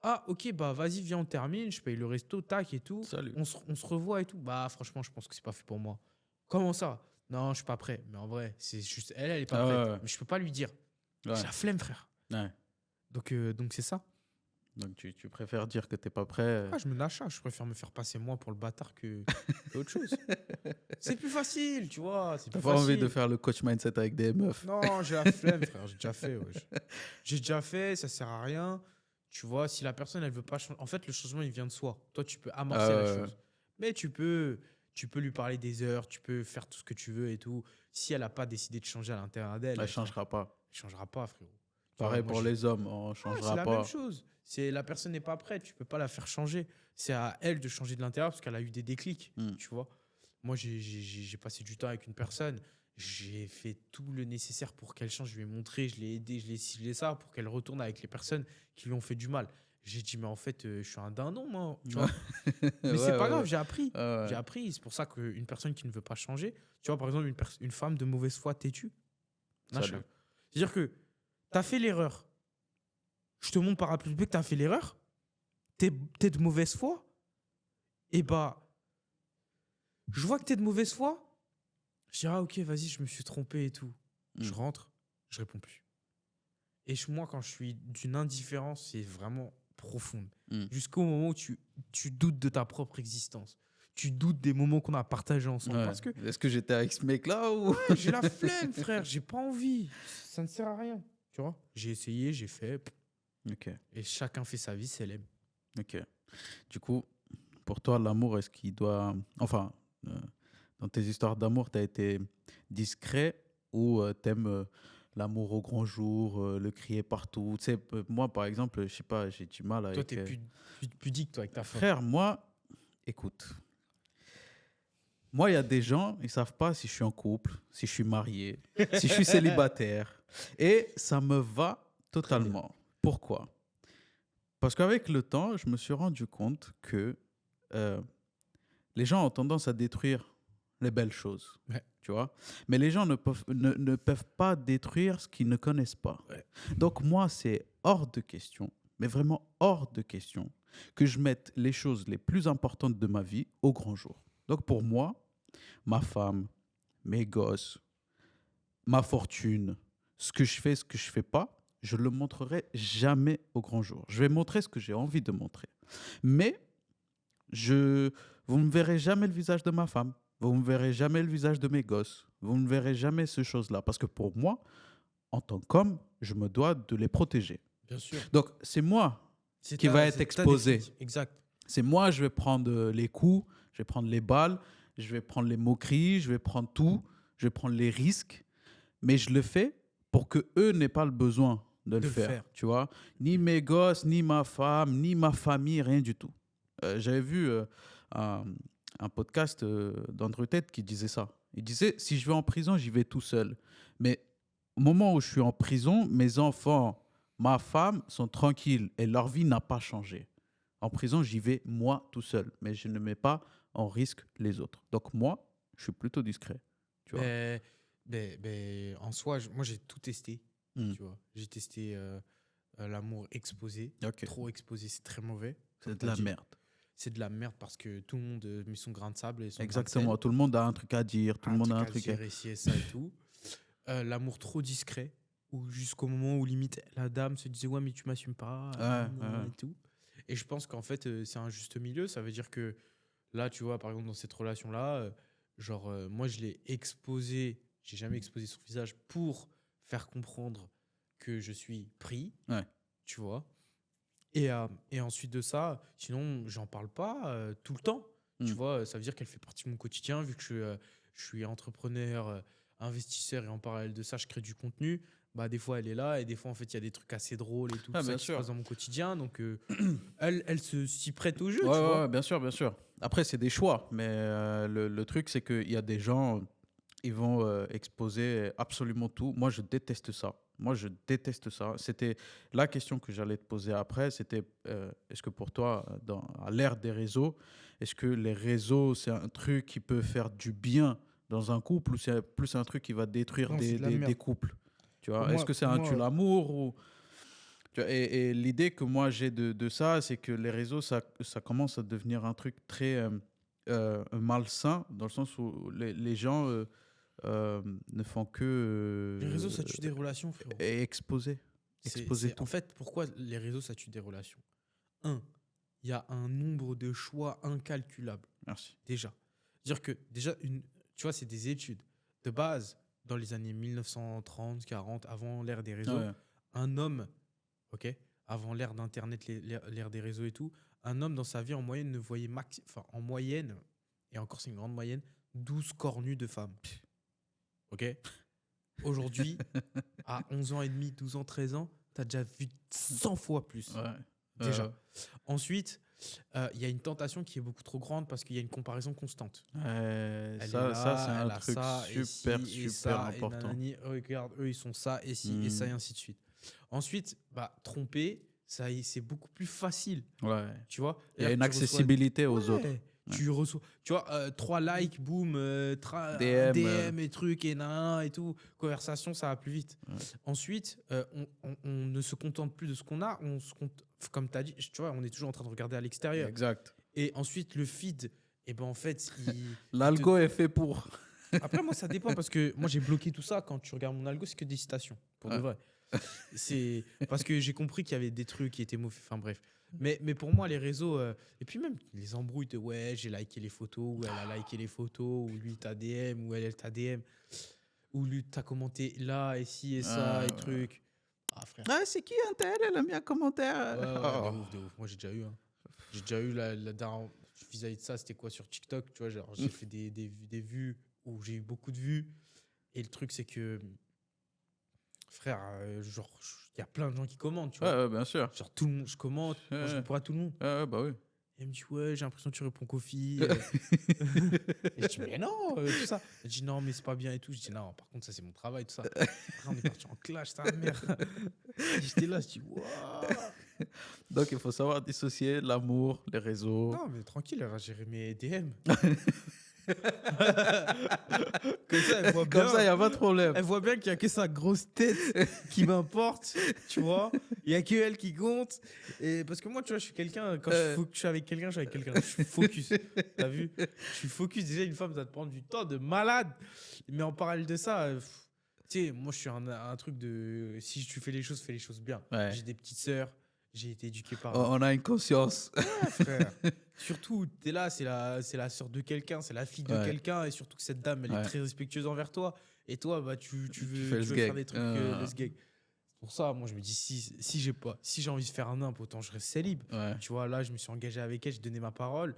Ah ok, bah vas-y, viens, on termine, je paye le resto, tac et tout. Salut. On se revoit et tout. Bah franchement, je pense que c'est pas fait pour moi. Comment ça? Non, je suis pas prêt. Mais en vrai, c'est juste elle est pas Ah prête. ouais, ouais. Mais je peux pas lui dire. Ouais. J'ai la flemme, frère. Ouais. Donc c'est ça. Donc tu préfères dire que t'es pas prêt. Ah, je me lâche, je préfère me faire passer moi pour le bâtard que autre chose. C'est plus facile, tu vois. C'est T'as plus pas envie facile. de faire le coach mindset avec des meufs. Non, j'ai la flemme, frère. J'ai déjà fait. Ouais. J'ai déjà fait, ça sert à rien. Tu vois, si la personne, elle veut pas changer. En fait, le changement, il vient de soi. Toi, tu peux amorcer la chose. Mais tu peux lui parler des heures, tu peux faire tout ce que tu veux et tout. Si elle n'a pas décidé de changer à l'intérieur d'elle, Elle changera pas. elle changera pas, frérot. Pareil Moi, pour les hommes, on c'est changera la pas. même chose. C'est la personne n'est pas prête, tu peux pas la faire changer. C'est à elle de changer de l'intérieur parce qu'elle a eu des déclics, tu vois. Moi, j'ai passé du temps avec une personne, j'ai fait tout le nécessaire pour qu'elle change. Je lui ai montré, je l'ai aidé, je l'ai ci, je l'ai ça, pour qu'elle retourne avec les personnes qui lui ont fait du mal. J'ai dit, mais en fait, je suis un dindon, moi. Tu vois. Mais c'est pas grave, j'ai appris. J'ai appris. C'est pour ça qu'une personne qui ne veut pas changer, tu vois, par exemple, une femme de mauvaise foi têtue. C'est-à-dire que tu as fait l'erreur. Je te montre par A plus B que tu as fait l'erreur. T'es de mauvaise foi. Et bah, je vois que t'es de mauvaise foi. Je dis, ah ok, vas-y, je me suis trompé et tout. Je rentre, je réponds plus. Et moi, quand je suis d'une indifférence, c'est vraiment profonde. Jusqu'au moment où tu doutes de ta propre existence. Tu doutes des moments qu'on a partagés ensemble. Parce que, est-ce que j'étais avec ce mec-là ou... Ouais, j'ai la flemme, frère. J'ai pas envie. Ça ne sert à rien. Tu vois, j'ai essayé, j'ai fait. Ok. Et chacun fait sa vie, c'est l'aime. Ok. Du coup, pour toi, l'amour, est-ce qu'il doit... Enfin, dans tes histoires d'amour, tu as été discret ou t'aimes l'amour au grand jour, le crier partout? Tu sais, moi, par exemple, je sais pas, j'ai du mal avec... Toi, t'es plus pudique, toi, avec ta femme. Frère, moi, écoute. Moi, il y a des gens, ils savent pas si je suis en couple, si je suis marié, si je suis célibataire. Et ça me va totalement. Pourquoi? Parce qu'avec le temps, je me suis rendu compte que les gens ont tendance à détruire les belles choses. Ouais. Tu vois? Mais les gens ne peuvent pas détruire ce qu'ils ne connaissent pas. Ouais. Donc moi, c'est hors de question, mais vraiment hors de question, que je mette les choses les plus importantes de ma vie au grand jour. Donc pour moi, ma femme, mes gosses, ma fortune, ce que je fais, ce que je fais pas, je le montrerai jamais au grand jour. Je vais montrer ce que j'ai envie de montrer. Mais vous ne verrez jamais le visage de ma femme. Vous ne verrez jamais le visage de mes gosses. Vous ne verrez jamais ces choses-là. Parce que pour moi, en tant qu'homme, je me dois de les protéger. Bien sûr. Donc, c'est moi qui va être exposé. Exact. C'est moi, je vais prendre les coups, je vais prendre les balles, je vais prendre les moqueries, je vais prendre tout, je vais prendre les risques. Mais je le fais pour qu'eux n'aient pas le besoin de le faire. Tu vois? Ni mes gosses, ni ma femme, ni ma famille, rien du tout. J'avais vu un podcast d'Andrew Tate qui disait ça. Il disait, si je vais en prison, j'y vais tout seul. Mais au moment où je suis en prison, mes enfants, ma femme sont tranquilles et leur vie n'a pas changé. En prison, j'y vais moi tout seul, mais je ne mets pas en risque les autres. Donc moi, je suis plutôt discret. Tu vois? En soi, moi j'ai tout testé. Tu vois, j'ai testé l'amour exposé. Trop exposé, c'est très mauvais. C'est de la merde. C'est de la merde parce que tout le monde met son grain de sable. Et son Exactement, tout le monde a un truc à dire, tout le monde a un truc à dire, et ça et tout. L'amour trop discret, ou jusqu'au moment où limite la dame se disait ouais mais tu m'assumes pas et tout. Et je pense qu'en fait c'est un juste milieu. Ça veut dire que là tu vois par exemple dans cette relation là, moi je l'ai exposé, j'ai jamais exposé son visage pour faire comprendre que je suis pris, tu vois. Et ensuite de ça, sinon, j'en parle pas tout le temps. Tu vois, ça veut dire qu'elle fait partie de mon quotidien, vu que je suis entrepreneur, investisseur, et en parallèle de ça, je crée du contenu. Bah, des fois, elle est là, et des fois, en fait, il y a des trucs assez drôles et tout, ça qui se passe dans mon quotidien. Donc, elle s'y prête au jeu, tu vois. Bien sûr, bien sûr. Après, c'est des choix. Mais le truc, c'est qu'il y a des gens, ils vont exposer absolument tout. Moi, je déteste ça. Moi, je déteste ça. C'était la question que j'allais te poser après. C'était, est-ce que pour toi, à l'ère des réseaux, est-ce que les réseaux, c'est un truc qui peut faire du bien dans un couple ou c'est plus un truc qui va détruire des couples? Tu vois, est-ce que c'est un tue-l'amour ou... Et l'idée que moi j'ai de ça, c'est que les réseaux, ça commence à devenir un truc très malsain, dans le sens où les gens ne font que... les réseaux, ça tue des relations, frérot. Et exposer tout. En fait, pourquoi les réseaux, ça tue des relations? Il y a un nombre de choix incalculable. Merci. Déjà. C'est-à-dire que, déjà, tu vois, c'est des études. De base, dans les années 1930, 40, avant l'ère des réseaux, un homme, avant l'ère d'Internet, l'ère des réseaux et tout, un homme dans sa vie, en moyenne, ne voyait en moyenne, et encore c'est une grande moyenne, 12 corps nus de femmes. Aujourd'hui, à 11 ans et demi, 12 ans, 13 ans, tu as déjà vu 100 fois plus. Déjà. Ensuite, il y a une tentation qui est beaucoup trop grande parce qu'il y a une comparaison constante. Ça, c'est un truc super important. Regarde, eux, ils sont ça, et ci, et ça, et ainsi de suite. Ensuite, tromper, c'est beaucoup plus facile. Ouais. Tu vois? Il y a une accessibilité aux autres. Tu reçois, tu vois, 3 likes, boum, DM et trucs, et nan, et tout. Conversation, ça va plus vite. Ouais. Ensuite, on ne se contente plus de ce qu'on a. Comme tu as dit, tu vois, on est toujours en train de regarder à l'extérieur. Exact. Et ensuite, le feed, et ben en fait, l'algo est fait pour. Après, moi, ça dépend parce que moi, j'ai bloqué tout ça. Quand tu regardes mon algo, c'est que des citations, pour de vrai. C'est parce que j'ai compris qu'il y avait des trucs qui étaient mauvais. Enfin, bref. Mais pour moi, les réseaux, et puis même les embrouilles de ouais, j'ai liké les photos, ou elle a liké les photos, ou lui t'a DM, ou elle t'a DM, ou lui t'a commenté là, et ci, et ça, et trucs. Ah, frère. Ah, c'est qui un tel? Elle a mis un commentaire. De ouf. Moi, j'ai déjà eu. Hein. J'ai déjà eu la dernière. Vis-à-vis de ça, c'était quoi sur TikTok? Tu vois, genre, j'ai fait des vues où j'ai eu beaucoup de vues. Et le truc, c'est que. Frère, genre, il y a plein de gens qui commentent, tu vois. Ouais, bien sûr. Genre, tout le monde, je commente, moi, je réponds à tout le monde. Bah oui. Et elle me dit, ouais, j'ai l'impression que tu réponds qu'aux filles. Et je dis, mais non, tout ça. Elle dit, non, mais c'est pas bien et tout. Je dis, non, par contre, ça, c'est mon travail, tout ça. Après, on est parti en clash, ta mère. J'étais là, je dis, waouh. Donc, il faut savoir dissocier l'amour, les réseaux. Non, mais tranquille, elle va gérer mes DM. Comme ça, elle voit bien. Comme ça, il n'y a pas de problème. Elle voit bien qu'il n'y a que sa grosse tête qui m'importe, tu vois. Il n'y a que elle qui compte. Et parce que moi, tu vois, je suis quelqu'un, quand je suis avec quelqu'un, je suis avec quelqu'un. Je suis focus. T'as vu? Je suis focus. Déjà, une femme, ça te prend du temps de malade. Mais en parallèle de ça, tu sais, moi, je suis un truc de. Si tu fais les choses, fais les choses bien. Ouais. J'ai des petites sœurs. J'ai été éduqué par. On a une conscience. Ouais, frère. Surtout, t'es là, c'est la sœur de quelqu'un, c'est la fille de quelqu'un, et surtout que cette dame, elle est très respectueuse envers toi. Et toi, bah, tu veux faire des trucs, le sgeg. Pour ça, moi, je me dis, si j'ai envie de faire un imp, autant je reste célib. Ouais. Tu vois, là, je me suis engagé avec elle, j'ai donné ma parole.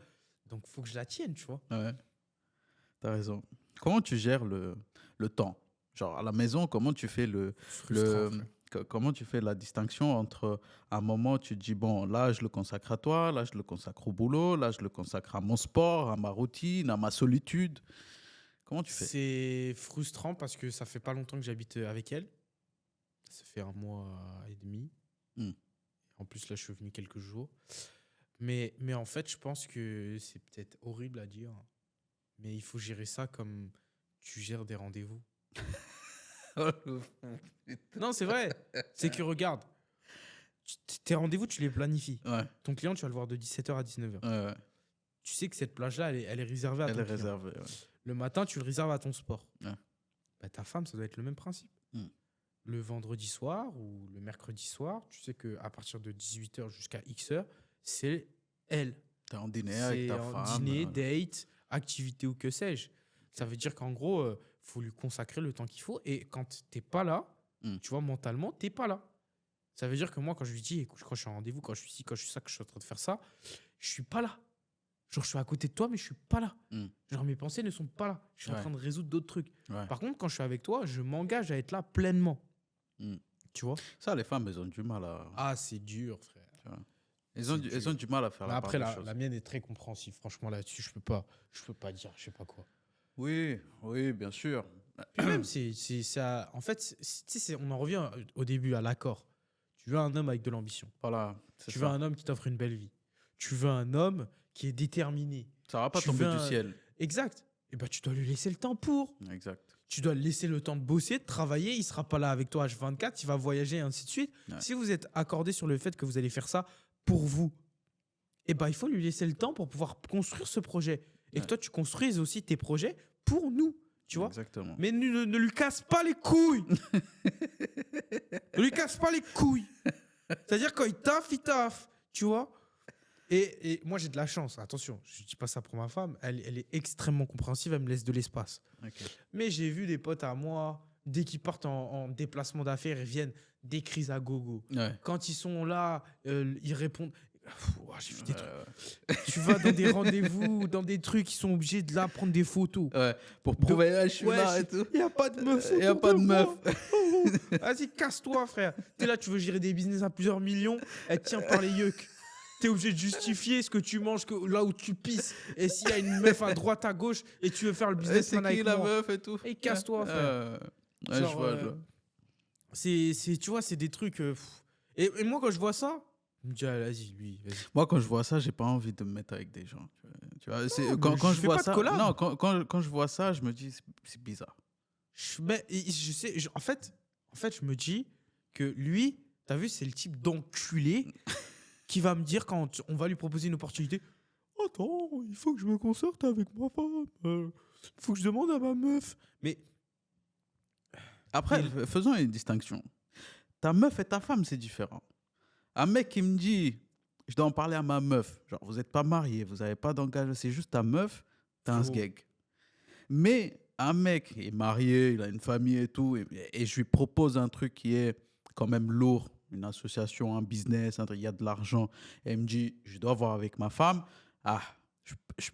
Donc, il faut que je la tienne, tu vois. Ouais. T'as raison. Comment tu gères le temps? Genre, à la maison, comment tu fais comment tu fais la distinction entre un moment où tu te dis, bon, là, je le consacre à toi, là, je le consacre au boulot, là, je le consacre à mon sport, à ma routine, à ma solitude. Comment tu fais? C'est frustrant parce que ça fait pas longtemps que j'habite avec elle. Ça fait 1 mois et demi. En plus, là, je suis venu quelques jours. Mais en fait, je pense que c'est peut-être horrible à dire. Mais il faut gérer ça comme tu gères des rendez-vous. Non, c'est vrai. C'est que regarde, tes rendez-vous, tu les planifies. Ouais. Ton client, tu vas le voir de 17h à 19h. Ouais. Tu sais que cette plage-là, elle est réservée à ton client. Elle est réservée, ouais. Le matin, tu le réserves à ton sport. Ouais. Bah, ta femme, ça doit être le même principe. Le vendredi soir ou le mercredi soir, tu sais qu'à partir de 18h jusqu'à X heures, c'est elle. T'es en dîner avec ta femme. Dîner, date, activité ou que sais-je. Ça veut dire qu'en gros, faut lui consacrer le temps qu'il faut. Et quand t'es pas là, tu vois, mentalement, t'es pas là. Ça veut dire que moi, quand je lui dis, écoute, quand je suis en rendez-vous, quand je suis ci, quand je suis ça, que je suis en train de faire ça, je suis pas là. Genre, je suis à côté de toi, mais je suis pas là. Genre, mes pensées ne sont pas là. Je suis en train de résoudre d'autres trucs. Ouais. Par contre, quand je suis avec toi, je m'engage à être là pleinement. Tu vois? Ça, les femmes, elles ont du mal à... Ah, c'est dur, frère. Elles ont du mal à faire la part des choses. La mienne est très compréhensive. Franchement, là-dessus, je peux pas dire, je sais pas quoi. Oui, bien sûr. Puis même, c'est ça. En fait, on en revient au début à l'accord. Tu veux un homme avec de l'ambition. Voilà. Tu veux un homme qui t'offre une belle vie. Tu veux un homme qui est déterminé. Ça va pas tomber du ciel. Exact. Et ben, tu dois lui laisser le temps pour. Exact. Tu dois lui laisser le temps de bosser, de travailler. Il sera pas là avec toi H24. Il va voyager, et ainsi de suite. Ouais. Si vous êtes accordé sur le fait que vous allez faire ça pour vous, et ben, il faut lui laisser le temps pour pouvoir construire ce projet. Et que toi, tu construises aussi tes projets pour nous. Tu vois? Exactement. Mais ne lui casse pas les couilles. Ne lui casse pas les couilles. C'est-à-dire, quand il taffe. Tu vois? Et moi, j'ai de la chance. Attention, je ne dis pas ça pour ma femme. Elle est extrêmement compréhensive. Elle me laisse de l'espace. Okay. Mais j'ai vu des potes à moi, dès qu'ils partent en déplacement d'affaires, ils viennent des crises à gogo. Ouais. Quand ils sont là, ils répondent... j'ai vu des trucs. Tu vas dans des rendez-vous, dans des trucs, ils sont obligés de là prendre des photos. Ouais, pour prouver je suis là et tout. Il n'y a pas de meuf. Il n'y a pas de meuf. Vas-y, casse-toi, frère. T'es là, tu veux gérer des business à plusieurs millions. Elle tient par les yeux. T'es obligé de justifier ce que tu manges, là où tu pisses. Et s'il y a une meuf à droite, à gauche, et tu veux faire le businessman avec moi. C'est qui la meuf et tout. Et casse-toi, frère. Genre, je vois. Tu vois, c'est des trucs... Et moi, quand je vois ça, Il me dit, ah, vas-y, lui, vas-y. Moi, quand je vois ça, j'ai pas envie de me mettre avec des gens. Tu vois, Non, quand je je fais vois pas de ça, collab. non, quand je vois ça, je me dis, c'est bizarre. Mais je sais, en fait, je me dis que lui, t'as vu, c'est le type d'enculé qui va me dire quand on va lui proposer une opportunité. Attends, il faut que je me concerte avec ma femme. Il faut que je demande à ma meuf. Mais Après, faisons une distinction. Ta meuf et ta femme, c'est différent. Un mec qui me dit, je dois en parler à ma meuf. Genre, vous n'êtes pas mariés, vous n'avez pas d'engagement, c'est juste ta meuf, t'as un sgeg. Mais un mec est marié, il a une famille et tout, et je lui propose un truc qui est quand même lourd, une association, un business, il y a de l'argent, et il me dit, je dois voir avec ma femme. Ah,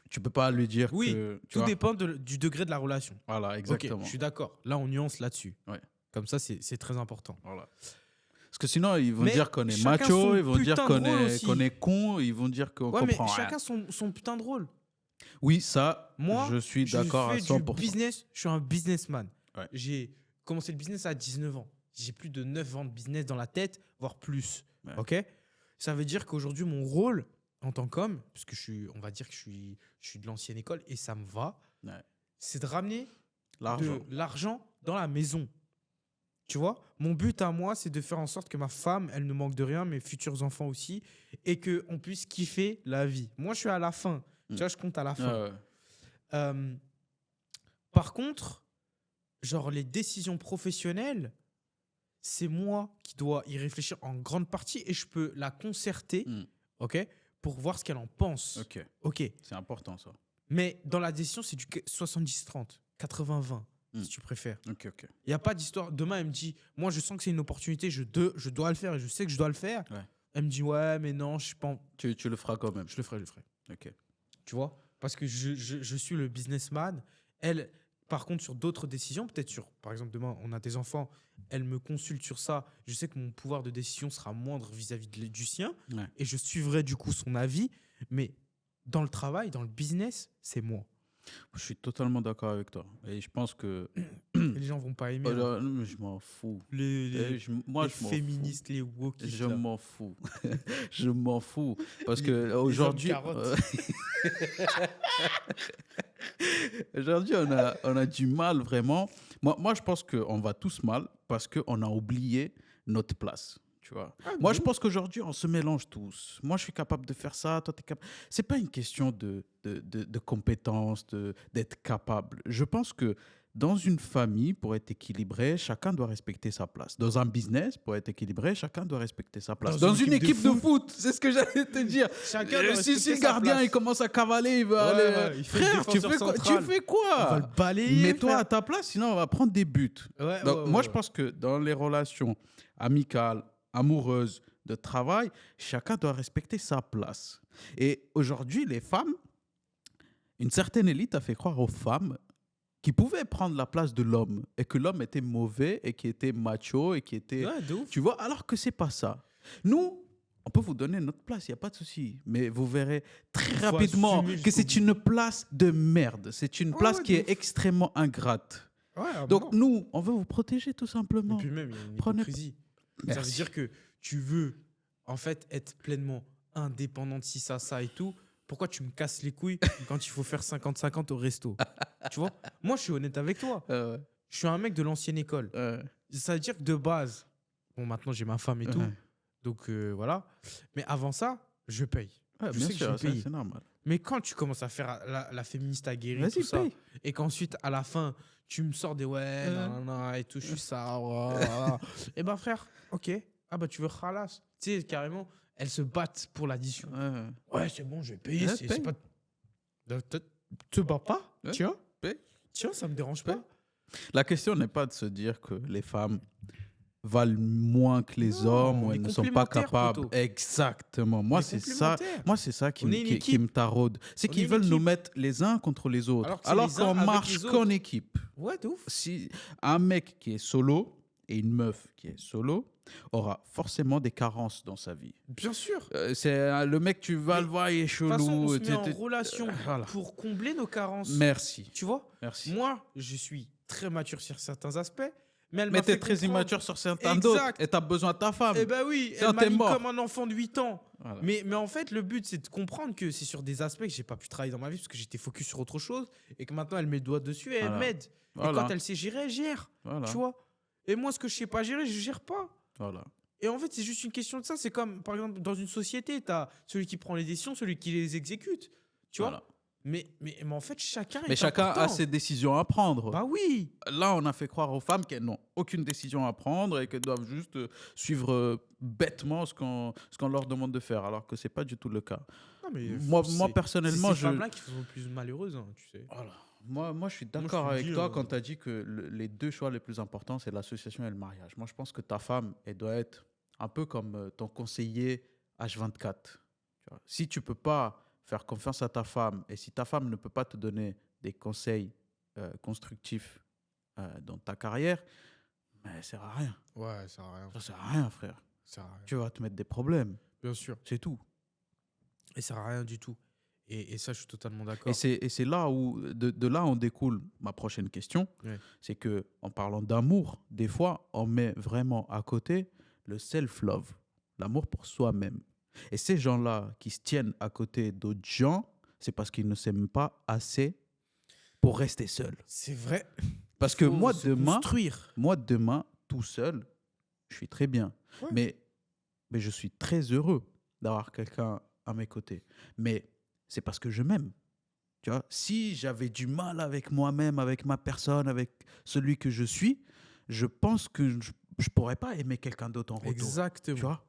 tu peux pas lui dire oui, que... tout dépend du degré de la relation. Voilà, exactement. Ok, je suis d'accord. Là, on nuance là-dessus. Ouais. Comme ça, c'est très important. Voilà. Parce que sinon, ils vont dire qu'on est macho, ils vont dire qu'on est con, ils vont dire qu'on comprend mais rien. chacun son putain de rôle. Oui, ça, moi, je suis d'accord à 100%. Du business, je suis un businessman. Ouais. J'ai commencé le business à 19 ans. J'ai plus de 9 ans de business dans la tête, voire plus. Ouais. Ok. Ça veut dire qu'aujourd'hui, mon rôle en tant qu'homme, parce que on va dire que je suis de l'ancienne école et ça me va, c'est de ramener de l'argent dans la maison. Tu vois, mon but à moi, c'est de faire en sorte que ma femme, elle ne manque de rien, mes futurs enfants aussi, et qu'on puisse kiffer la vie. Moi, je suis à la fin. Tu vois, je compte à la fin. Par contre, genre les décisions professionnelles, c'est moi qui dois y réfléchir en grande partie et je peux la concerter, ok, pour voir ce qu'elle en pense. Ok. C'est important ça. Mais dans la décision, c'est du 70-30, 80-20. Si tu préfères. Il n'y a pas d'histoire. Demain, elle me dit, moi, je sens que c'est une opportunité, je dois le faire et je sais que je dois le faire. Ouais. Elle me dit, ouais, mais non, je suis pas... Tu le feras quand même. Je le ferai. Ok. Tu vois? Parce que je suis le businessman. Elle, par contre, sur d'autres décisions, peut-être sur, par exemple, demain, on a des enfants, elle me consulte sur ça. Je sais que mon pouvoir de décision sera moindre vis-à-vis du sien. Ouais. Et je suivrai du coup son avis. Mais dans le travail, dans le business, c'est moi. Je suis totalement d'accord avec toi. Et je pense que... les gens vont pas aimer. Non, je m'en fous. Les féministes, les wokistes. Je m'en fous. Je m'en fous. Parce que aujourd'hui... aujourd'hui, on a du mal vraiment. Moi, je pense qu'on va tous mal parce qu'on a oublié notre place. Tu vois. Moi, je pense qu'aujourd'hui, on se mélange tous. Moi, je suis capable de faire ça, toi, tu es capable. Ce n'est pas une question de compétence, d'être capable. Je pense que dans une famille, pour être équilibré, chacun doit respecter sa place. Dans un business, pour être équilibré, chacun doit respecter sa place. Dans une équipe de foot, c'est ce que j'allais te dire. Si le gardien il commence à cavaler, il va aller... Frère, tu fais quoi? On va le balayer. Mets-toi à ta place, sinon on va prendre des buts. Moi, je pense que dans les relations amicales, amoureuses, de travail, chacun doit respecter sa place. Et aujourd'hui, les femmes, une certaine élite a fait croire aux femmes qui pouvaient prendre la place de l'homme et que l'homme était mauvais et qui était macho et qui était... Ouais, de ouf. Tu vois, alors que c'est pas ça. Nous, on peut vous donner notre place, il n'y a pas de souci. Mais vous verrez très rapidement que c'est une place de merde. C'est une place qui est extrêmement ingrate. Ouais, donc nous, on veut vous protéger tout simplement. Et puis même, il y a une hypocrisie. Ça veut dire que tu veux en fait être pleinement indépendante si ça et tout. Pourquoi tu me casses les couilles quand il faut faire 50-50 au resto? Tu vois? Moi, je suis honnête avec toi. Je suis un mec de l'ancienne école. Ça veut dire que de base, bon, maintenant j'ai ma femme et tout. Donc voilà. Mais avant ça, je paye. Je sais que je paye. C'est normal. Mais quand tu commences à faire la féministe aguerrie, tout ça, et qu'ensuite, à la fin, tu me sors des et tout, je suis ça. Et ben frère, ok. Ah bah tu veux khalas. Tu sais, carrément, elles se battent pour l'addition. Ouais, c'est bon, je vais payer. C'est pas... Te bats pas, tiens. Tiens, ça me dérange pas. La question n'est pas de se dire que les femmes valent moins que les hommes ou elles ne sont pas capables. Plutôt. Exactement. Moi, c'est ça qui me taraude. C'est qu'ils veulent nous mettre les uns contre les autres. Alors qu'on marche qu'en équipe. Ouais, de ouf. Si un mec qui est solo et une meuf qui est solo aura forcément des carences dans sa vie. Bien sûr. C'est le mec, tu vas le voir, il est chelou. De toute façon, on se met en relation pour combler nos carences. Merci. Tu vois? Merci. Moi, je suis très mature sur certains aspects, Mais elle Mais m'a t'es fait très comprendre. immature sur certains d'autres. Exact. Et t'as besoin de ta femme. Eh ben oui, Sinon, elle m'a t'es mis mort. comme un enfant de 8 ans. Voilà. Mais en fait, le but, c'est de comprendre que c'est sur des aspects que j'ai pas pu travailler dans ma vie parce que j'étais focus sur autre chose et que maintenant, elle met le doigt dessus et elle Voilà. m'aide. Et Voilà. quand elle sait gérer, elle gère. Voilà. Tu vois. Et moi, ce que je sais pas gérer, je gère pas. Voilà. Et en fait, c'est juste une question de ça. C'est comme, par exemple, dans une société, tu as celui qui prend les décisions, celui qui les exécute. Tu Voilà. vois. Mais en fait, chacun Mais est chacun important. a ses décisions à prendre. Bah oui. Là, on a fait croire aux femmes qu'elles n'ont aucune décision à prendre et qu'elles doivent juste suivre bêtement ce qu'on leur demande de faire, alors que c'est pas du tout le cas. Non, mais Moi, personnellement, c'est ces femmes-là qui sont le plus malheureuses, hein, tu sais. Voilà. Moi, je suis Moi, je d'accord te le avec dis, toi quand tu as dit que les deux choix les plus importants, c'est l'association et le mariage. Moi, je pense que ta femme, elle doit être un peu comme ton conseiller H24. Tu vois. Si tu peux pas faire confiance à ta femme et si ta femme ne peut pas te donner des conseils constructifs dans ta carrière, mais ça sert à rien. Ouais, ça sert à rien. Ça sert à rien, frère. Ça sert à rien. Tu vas te mettre des problèmes. Bien sûr. C'est tout. Et ça sert à rien du tout. Et ça, je suis totalement d'accord. Et c'est là où, de là, on découle ma prochaine question. Ouais. C'est que, en parlant d'amour, des fois, on met vraiment à côté le self-love, l'amour pour soi-même. Et ces gens-là qui se tiennent à côté d'autres gens, c'est parce qu'ils ne s'aiment pas assez pour rester seuls. C'est vrai. Parce que Faut moi, se demain, construire. tout seul, je suis très bien. Ouais. Mais je suis très heureux d'avoir quelqu'un à mes côtés. Mais c'est parce que je m'aime. Tu vois, si j'avais du mal avec moi-même, avec ma personne, avec celui que je suis, je pense que je ne pourrais pas aimer quelqu'un d'autre en retour. Exactement. Tu vois,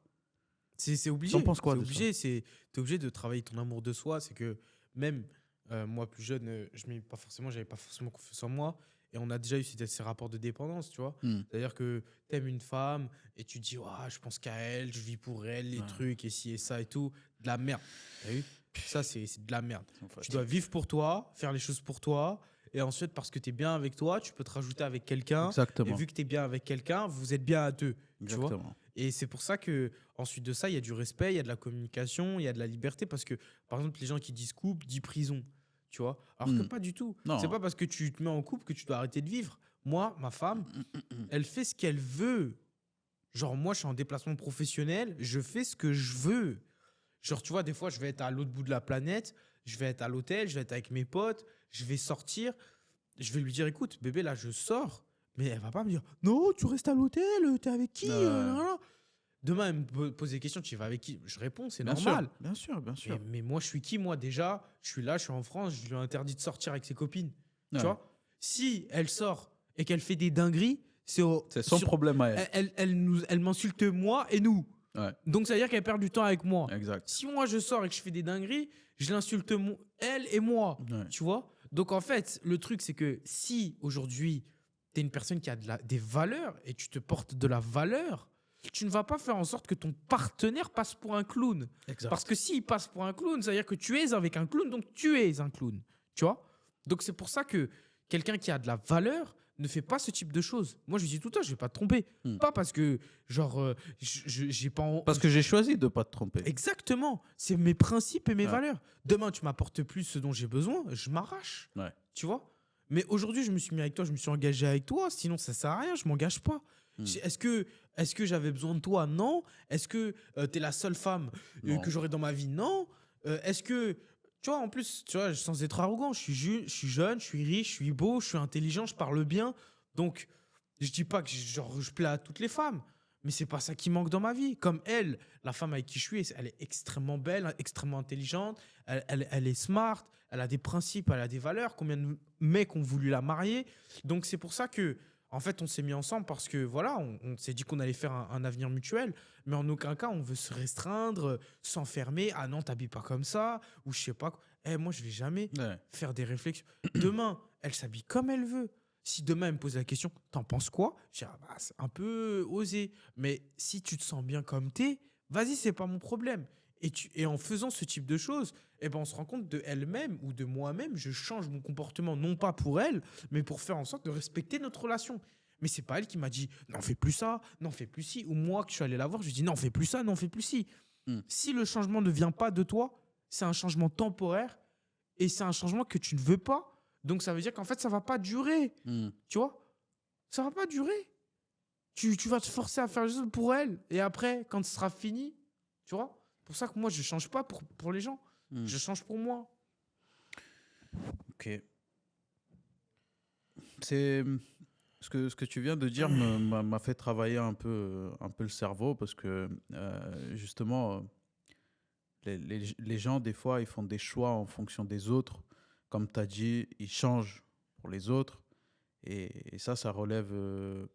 c'est obligé. T'en penses quoi C'est de ça? obligé. T'es obligé de travailler ton amour de soi. C'est que même moi, plus jeune, j'avais pas forcément confiance en moi. Et on a déjà eu ces rapports de dépendance, tu vois. C'est-à-dire que tu aimes une femme et tu te dis, je pense qu'à elle, je vis pour elle, les trucs, et ci et ça et tout. De la merde. T'as vu? Ça, c'est de la merde. Tu dois vivre pour toi, faire les choses pour toi. Et ensuite, parce que tu es bien avec toi, tu peux te rajouter avec quelqu'un. Exactement. Et vu que tu es bien avec quelqu'un, vous êtes bien à deux. Tu vois. Exactement. Et c'est pour ça que ensuite de ça, il y a du respect, il y a de la communication, il y a de la liberté. Parce que, par exemple, les gens qui disent couple, disent prison. Tu vois. Alors que pas du tout. Non. C'est pas parce que tu te mets en couple que tu dois arrêter de vivre. Moi, ma femme, elle fait ce qu'elle veut. Genre, moi, je suis en déplacement professionnel, je fais ce que je veux. Genre, tu vois, des fois, je vais être à l'autre bout de la planète, je vais être à l'hôtel, je vais être avec mes potes, je vais sortir. Je vais lui dire, écoute, bébé, là, je sors. Mais elle va pas me dire, non, tu restes à l'hôtel, t'es avec qui Demain, elle me pose des questions, tu vas avec qui? Je réponds, c'est normal. Bien sûr. Mais moi, je suis qui? Moi, déjà, je suis là, je suis en France, je lui ai interdit de sortir avec ses copines. Tu vois? Si elle sort et qu'elle fait des dingueries, c'est son problème à elle. Elle m'insulte moi et nous. Ouais. Donc, ça veut dire qu'elle perd du temps avec moi. Exact. Si moi, je sors et que je fais des dingueries, je l'insulte elle et moi. Ouais. Tu vois? Donc, en fait, le truc, c'est que si aujourd'hui, tu es une personne qui a des valeurs et tu te portes de la valeur, tu ne vas pas faire en sorte que ton partenaire passe pour un clown. Exact. Parce que s'il passe pour un clown, ça veut dire que tu es avec un clown, donc tu es un clown. Tu vois? Donc, c'est pour ça que quelqu'un qui a de la valeur ne fait pas ce type de choses. Moi, je lui dis tout le temps, je ne vais pas te tromper. Pas parce que, genre, j'ai pas... Parce que j'ai choisi de ne pas te tromper. Exactement. C'est mes principes et mes valeurs. Demain, tu m'apportes plus ce dont j'ai besoin, je m'arrache. Ouais. Tu vois? Mais aujourd'hui, je me suis mis avec toi, je me suis engagé avec toi. Sinon, ça sert à rien, je m'engage pas. Est-ce que j'avais besoin de toi? Non. Est-ce que tu es la seule femme que j'aurai dans ma vie? Non. Est-ce que... Tu vois, en plus, tu vois, sans être arrogant, je suis jeune, je suis riche, je suis beau, je suis intelligent, je parle bien. Donc, je dis pas que je plais à toutes les femmes, mais c'est pas ça qui manque dans ma vie. Comme elle, la femme avec qui je suis, elle est extrêmement belle, extrêmement intelligente, elle est smart, elle a des principes, elle a des valeurs. Combien de mecs ont voulu la marier? Donc, c'est pour ça que, en fait, on s'est mis ensemble parce que, voilà, on s'est dit qu'on allait faire un avenir mutuel, mais en aucun cas, on veut se restreindre, s'enfermer. Ah non, t'habilles pas comme ça, ou je sais pas quoi. Moi, je vais jamais faire des réflexions. Demain, elle s'habille comme elle veut. Si demain, elle me pose la question, t'en penses quoi? Je dis, c'est un peu osé. Mais si tu te sens bien comme t'es, vas-y, c'est pas mon problème. Et en faisant ce type de choses, on se rend compte de elle-même ou de moi-même, je change mon comportement, non pas pour elle, mais pour faire en sorte de respecter notre relation. Mais c'est pas elle qui m'a dit, non, fais plus ça, non, fais plus ci. Ou moi, que je suis allé la voir, je lui ai dit, non, fais plus ça, non, fais plus ci. Si le changement ne vient pas de toi, c'est un changement temporaire et c'est un changement que tu ne veux pas. Donc, ça veut dire qu'en fait, ça va pas durer. Tu vois? Ça va pas durer. tu vas te forcer à faire les choses pour elle. Et après, quand ce sera fini, tu vois, c'est pour ça que moi, je change pas pour les gens. Je change pour moi. Ok. C'est... Ce que tu viens de dire m'a fait travailler un peu le cerveau parce que justement, les gens, des fois, ils font des choix en fonction des autres. Comme tu as dit, ils changent pour les autres. Et ça relève,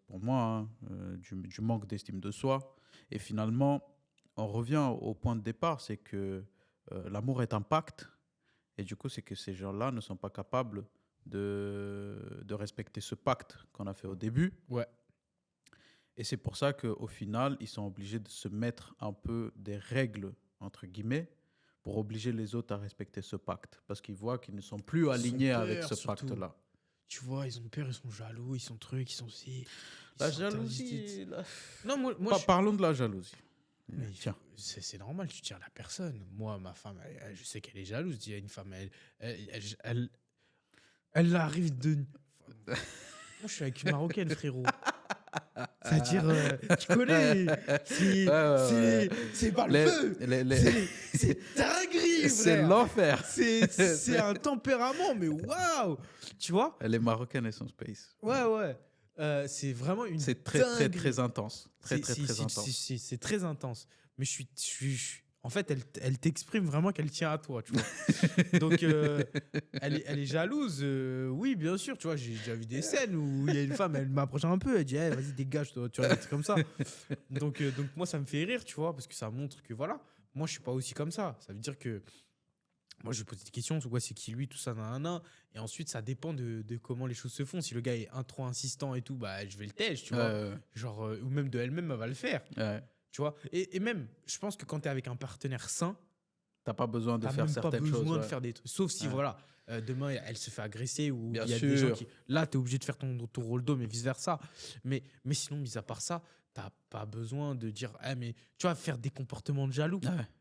pour moi, hein, du manque d'estime de soi. Et finalement, on revient au point de départ, c'est que l'amour est un pacte. Et du coup, c'est que ces gens-là ne sont pas capables de respecter ce pacte qu'on a fait au début. Ouais. Et c'est pour ça qu'au final, ils sont obligés de se mettre un peu des règles, entre guillemets, pour obliger les autres à respecter ce pacte. Parce qu'ils voient qu'ils ne sont plus alignés avec ce pacte-là. Tu vois, ils ont peur, ils sont jaloux, ils sont trucs, ils sont si... La jalousie... Non, moi Parlons de la jalousie. Mais tiens, c'est normal, tu tires la personne. Moi, ma femme, je sais qu'elle est jalouse. Il y a une femme, elle arrive de... Moi, je suis avec une Marocaine, frérot. C'est-à-dire, tu connais, c'est pas le feu. C'est dinguerie, c'est l'enfer. C'est un tempérament, mais waouh. Tu vois? Elle est marocaine et son space. Ouais. C'est vraiment une C'est très intense. Très intense. C'est très intense. Mais en fait, elle t'exprime vraiment qu'elle tient à toi, tu vois. Donc, elle est jalouse. Oui, bien sûr, tu vois. J'ai déjà vu des scènes où il y a une femme, elle m'approche un peu, elle dit, vas-y, dégage, toi, tu vois, des trucs comme ça. Donc, moi, ça me fait rire, tu vois, parce que ça montre que, voilà, moi, je suis pas aussi comme ça. Ça veut dire que moi, je vais poser des questions, c'est qui lui, tout ça, nanana. Et ensuite, ça dépend de comment les choses se font. Si le gars est trop insistant et tout, bah, je vais le tège, tu vois. Genre, ou même de elle-même, elle va le faire. Tu vois. Et même, je pense que quand tu es avec un partenaire sain, t'as pas besoin de faire certaines choses. T'as même pas besoin de faire des trucs. Sauf si, voilà, demain, elle se fait agresser ou il y a sûr. des gens qui... Là, tu es obligé de faire ton rôle d'homme et vice-versa. Mais sinon, mis à part ça, t'as pas besoin de dire... mais tu vas faire des comportements de jaloux.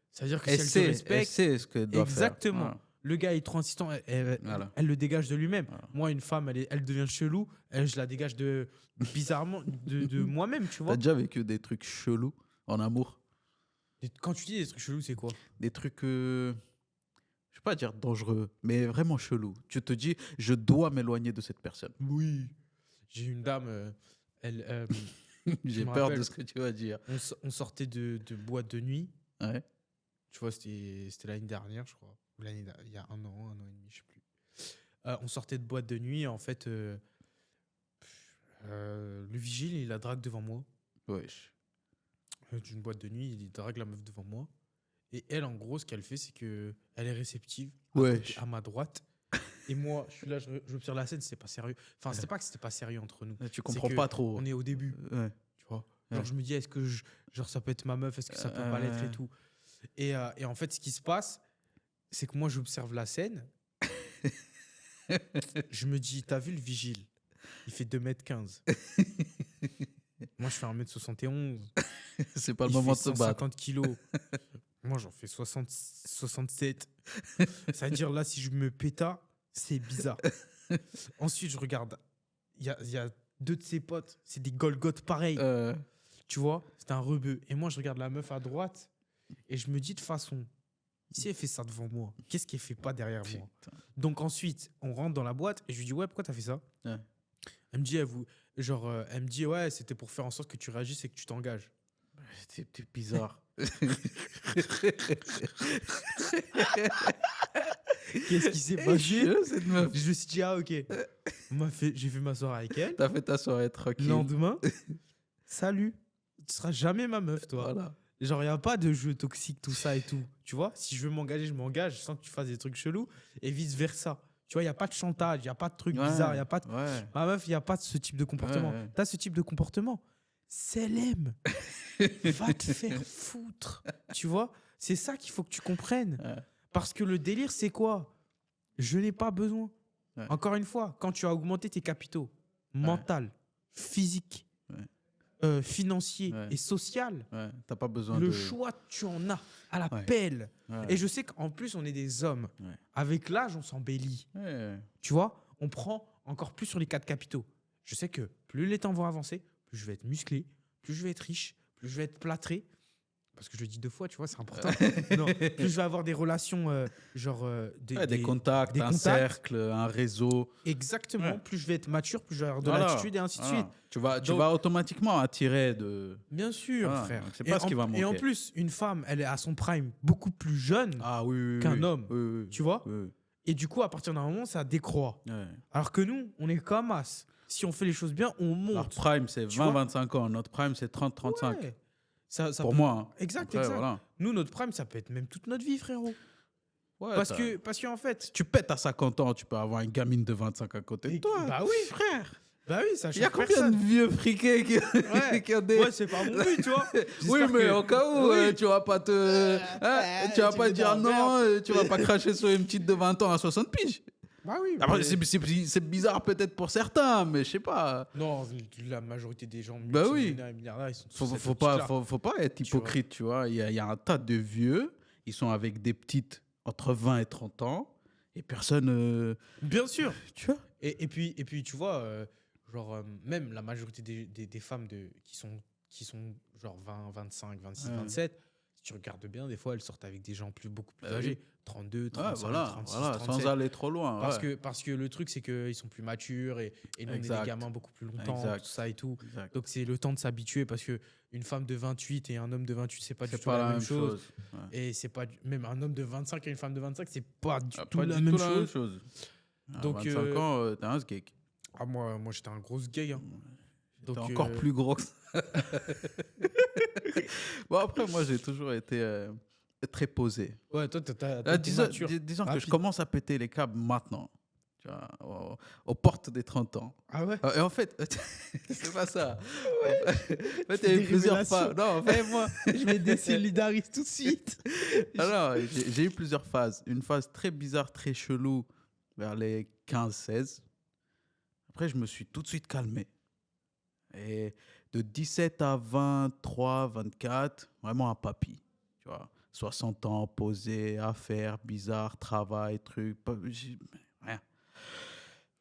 Ça veut dire que si elle te respecte... Elle sait ce que doit faire. Exactement. Le gars est trop insistant, elle le dégage de lui-même. Moi, une femme, elle devient chelou, je la dégage bizarrement de moi-même, tu vois. T'as déjà vécu des trucs chelous en amour? Quand tu dis des trucs chelous, c'est quoi? Des trucs, je vais pas dire dangereux, mais vraiment chelous. Tu te dis, je dois m'éloigner de cette personne. Oui. J'ai une dame, j'ai peur de ce que tu vas dire. On sortait de boîte de nuit. Ouais. Tu vois, c'était l'année dernière, je crois. Ou il y a un an et demi, je sais plus. On sortait de boîte de nuit. En fait, le vigile, il la drague devant moi. Wesh. D'une boîte de nuit, il drague la meuf devant moi. Et elle, en gros, ce qu'elle fait, c'est qu'elle est réceptive à ma droite. Et moi, je suis là, j'observe la scène, c'est pas sérieux. Enfin, c'était pas que c'était pas sérieux entre nous. Tu comprends pas trop. On est au début. Tu vois. Genre, je me dis, est-ce que genre, ça peut être ma meuf, est-ce que ça peut pas l'être et tout. Et en fait, ce qui se passe, c'est que moi, j'observe la scène. Je me dis, t'as vu le vigile? Il fait 2,15 m. Moi, je fais 1,71 m. C'est pas le moment de se battre. 50 kilos. Moi, j'en fais 67. Ça veut dire, là, si je me péta, c'est bizarre. Ensuite, je regarde. Il y a deux de ses potes. C'est des Golgoth pareils. Tu vois, c'est un rebeu. Et moi, je regarde la meuf à droite. Et je me dis de façon, si elle fait ça devant moi, qu'est-ce qu'elle fait pas derrière moi? Donc ensuite, on rentre dans la boîte et je lui dis, ouais, pourquoi t'as fait ça? Elle me dit, elle me dit, ouais, c'était pour faire en sorte que tu réagisses et que tu t'engages. C'est bizarre. Qu'est-ce qui s'est passé? Je me suis dit, ah, ok. J'ai fait ma soirée avec elle. T'as fait ta soirée tranquille. Lendemain, salut. Tu seras jamais ma meuf, toi. Voilà. Genre, il n'y a pas de jeu toxique, tout ça et tout. Tu vois, si je veux m'engager, je m'engage sans que tu fasses des trucs chelous et vice-versa. Tu vois, il n'y a pas de chantage, il n'y a pas de trucs bizarres, il n'y a pas de... Ma meuf, il n'y a pas de ce type de comportement. Tu as ce type de comportement, c'est l'aime. Va te faire foutre. Tu vois, c'est ça qu'il faut que tu comprennes. Parce que le délire, c'est quoi? Je n'ai pas besoin. Encore une fois, quand tu as augmenté tes capitaux, mental, physique, financier et social, t'as pas besoin le choix, tu en as à la pelle. Et je sais qu'en plus, on est des hommes. Avec l'âge, on s'embellit. Tu vois, on prend encore plus sur les 4 capitaux. Je sais que plus les temps vont avancer, plus je vais être musclé, plus je vais être riche, plus je vais être plâtré. Parce que je le dis 2 fois, tu vois, c'est important. Non, plus je vais avoir des relations, des contacts, un cercle, un réseau. Exactement. Ouais. Plus je vais être mature, plus je vais avoir de l'attitude et ainsi de suite. Tu vas automatiquement attirer de... Bien sûr, frère. C'est pas ce qui va manquer. Et en plus, une femme, elle est à son prime beaucoup plus jeune qu'un homme. Oui, tu vois. Oui. Et du coup, à partir d'un moment, ça décroît. Ouais. Alors que nous, on est comme as. Si on fait les choses bien, on monte. Notre prime, c'est 20-25 ans. Notre prime, c'est 30-35. Ouais. Ça pour moi. Hein. Exact. Voilà. Nous, notre prime, ça peut être même toute notre vie, frérot. Ouais, parce qu'en fait... Si tu pètes à 50 ans, tu peux avoir une gamine de 25 à côté de toi. Bah oui, frère. Bah oui, ça change. Il y a combien de vieux friqués qui ont des... Ouais, c'est pas mon but, tu vois. Oui, mais au cas où, tu vas pas tu vas pas dire non, tu vas pas cracher sur une petite de 20 ans à 60 piges. Bah oui. Après, c'est bizarre peut-être pour certains, mais je sais pas. Non, la majorité des gens milliardaires et milliardaires, ils sont faut pas être hypocrite, tu vois. Il y a un tas de vieux, ils sont avec des petites entre 20 et 30 ans, et personne... Bien sûr. Tu vois. Et puis, tu vois, même la majorité des femmes qui sont genre 20, 25, 26, 27... Si tu regardes bien, des fois, elles sortent avec des gens beaucoup plus âgés. 32, 35, 36, 37. Sans aller trop loin. Parce que le truc, c'est qu'ils sont plus matures et nous, on est des gamins beaucoup plus longtemps, tout ça et tout. Exact. Donc, c'est le temps de s'habituer parce qu'une femme de 28 et un homme de 28, c'est pas du tout la même chose. Ouais. Et c'est pas même un homme de 25 et une femme de 25, c'est pas du tout la même chose. Donc, 25 ans, t'es un geek. Ah, moi, j'étais un gros gay. Hein. Donc, encore plus gros que ça. Bon, après, moi, j'ai toujours été très posé. Ouais, toi, t'as disons que je commence à péter les câbles maintenant. Tu vois, aux portes des 30 ans. Ah ouais. Et en fait, c'est pas ça. Ouais. En fait, il y a eu plusieurs phases. Non, en fait, moi, je me désolidarise tout de suite. Alors, j'ai eu plusieurs phases. Une phase très bizarre, très chelou, vers les 15-16. Après, je me suis tout de suite calmé. Et de 17 à 23, 24, vraiment un papy. Tu vois, 60 ans, posé, affaires, bizarre, travail, trucs. Rien.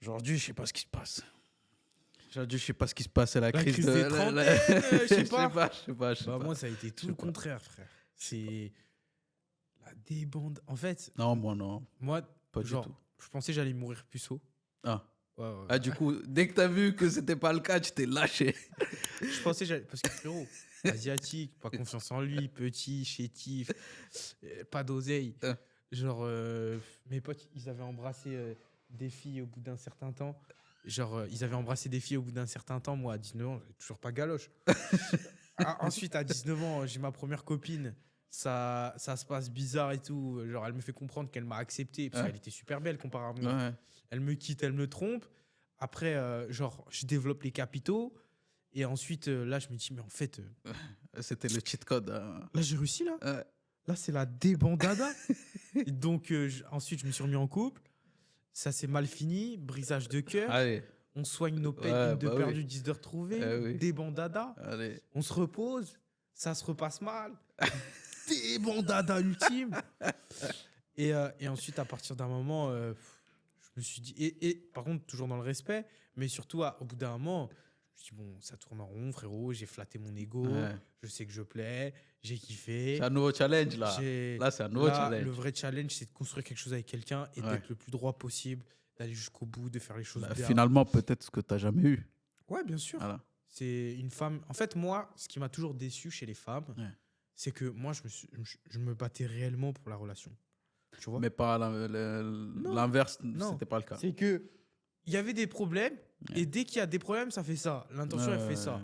Aujourd'hui, je sais pas ce qui se passe. Aujourd'hui, je sais pas ce qui se passe. C'est la crise des trentaines, je sais pas. Je sais pas. Moi, ça a été tout le contraire, frère. C'est la débande. En fait. Non, moi, non. Moi, pas du tout. Je pensais que j'allais mourir puceau. Ah. Ouais. Ah, du coup, dès que t'as vu que c'était pas le cas, tu t'es lâché. Je pensais parce que frérot, asiatique, pas confiance en lui, petit, chétif, pas d'oseille. Genre, mes potes, ils avaient embrassé des filles au bout d'un certain temps. Moi, à 19 ans, toujours pas galoche. Ensuite, à 19 ans, j'ai ma première copine. Ça se passe bizarre et tout. Genre, elle me fait comprendre qu'elle m'a accepté parce qu'elle était super belle comparé à moi. Ouais. Elle me quitte, elle me trompe. Après, je développe les capitaux. Et ensuite, là, je me dis, mais en fait... C'était le cheat code. Là, j'ai réussi, là. Là, c'est la débandada. Donc, ensuite, je me suis remis en couple. Ça s'est mal fini. Brisage de cœur. Allez. On soigne nos peines, 2 perdus, 10 de retrouvés. Débandada. Allez. On se repose. Ça se repasse mal. Débandada ultime. Et ensuite, à partir d'un moment... je me suis dit, et par contre, toujours dans le respect, mais surtout, au bout d'un moment, je me suis dit, bon, ça tourne en rond, frérot, j'ai flatté mon ego, je sais que je plais, j'ai kiffé. C'est un nouveau challenge, là. Là, c'est un nouveau challenge. Le vrai challenge, c'est de construire quelque chose avec quelqu'un et d'être le plus droit possible, d'aller jusqu'au bout, de faire les choses bien. Finalement, peut-être ce que tu n'as jamais eu. Ouais, bien sûr. Voilà. C'est une femme... En fait, moi, ce qui m'a toujours déçu chez les femmes, c'est que moi, je me battais réellement pour la relation. Tu vois. Mais pas l'inverse, c'était pas le cas. C'est que il y avait des problèmes et dès qu'il y a des problèmes, ça fait ça. L'intention, elle fait ça.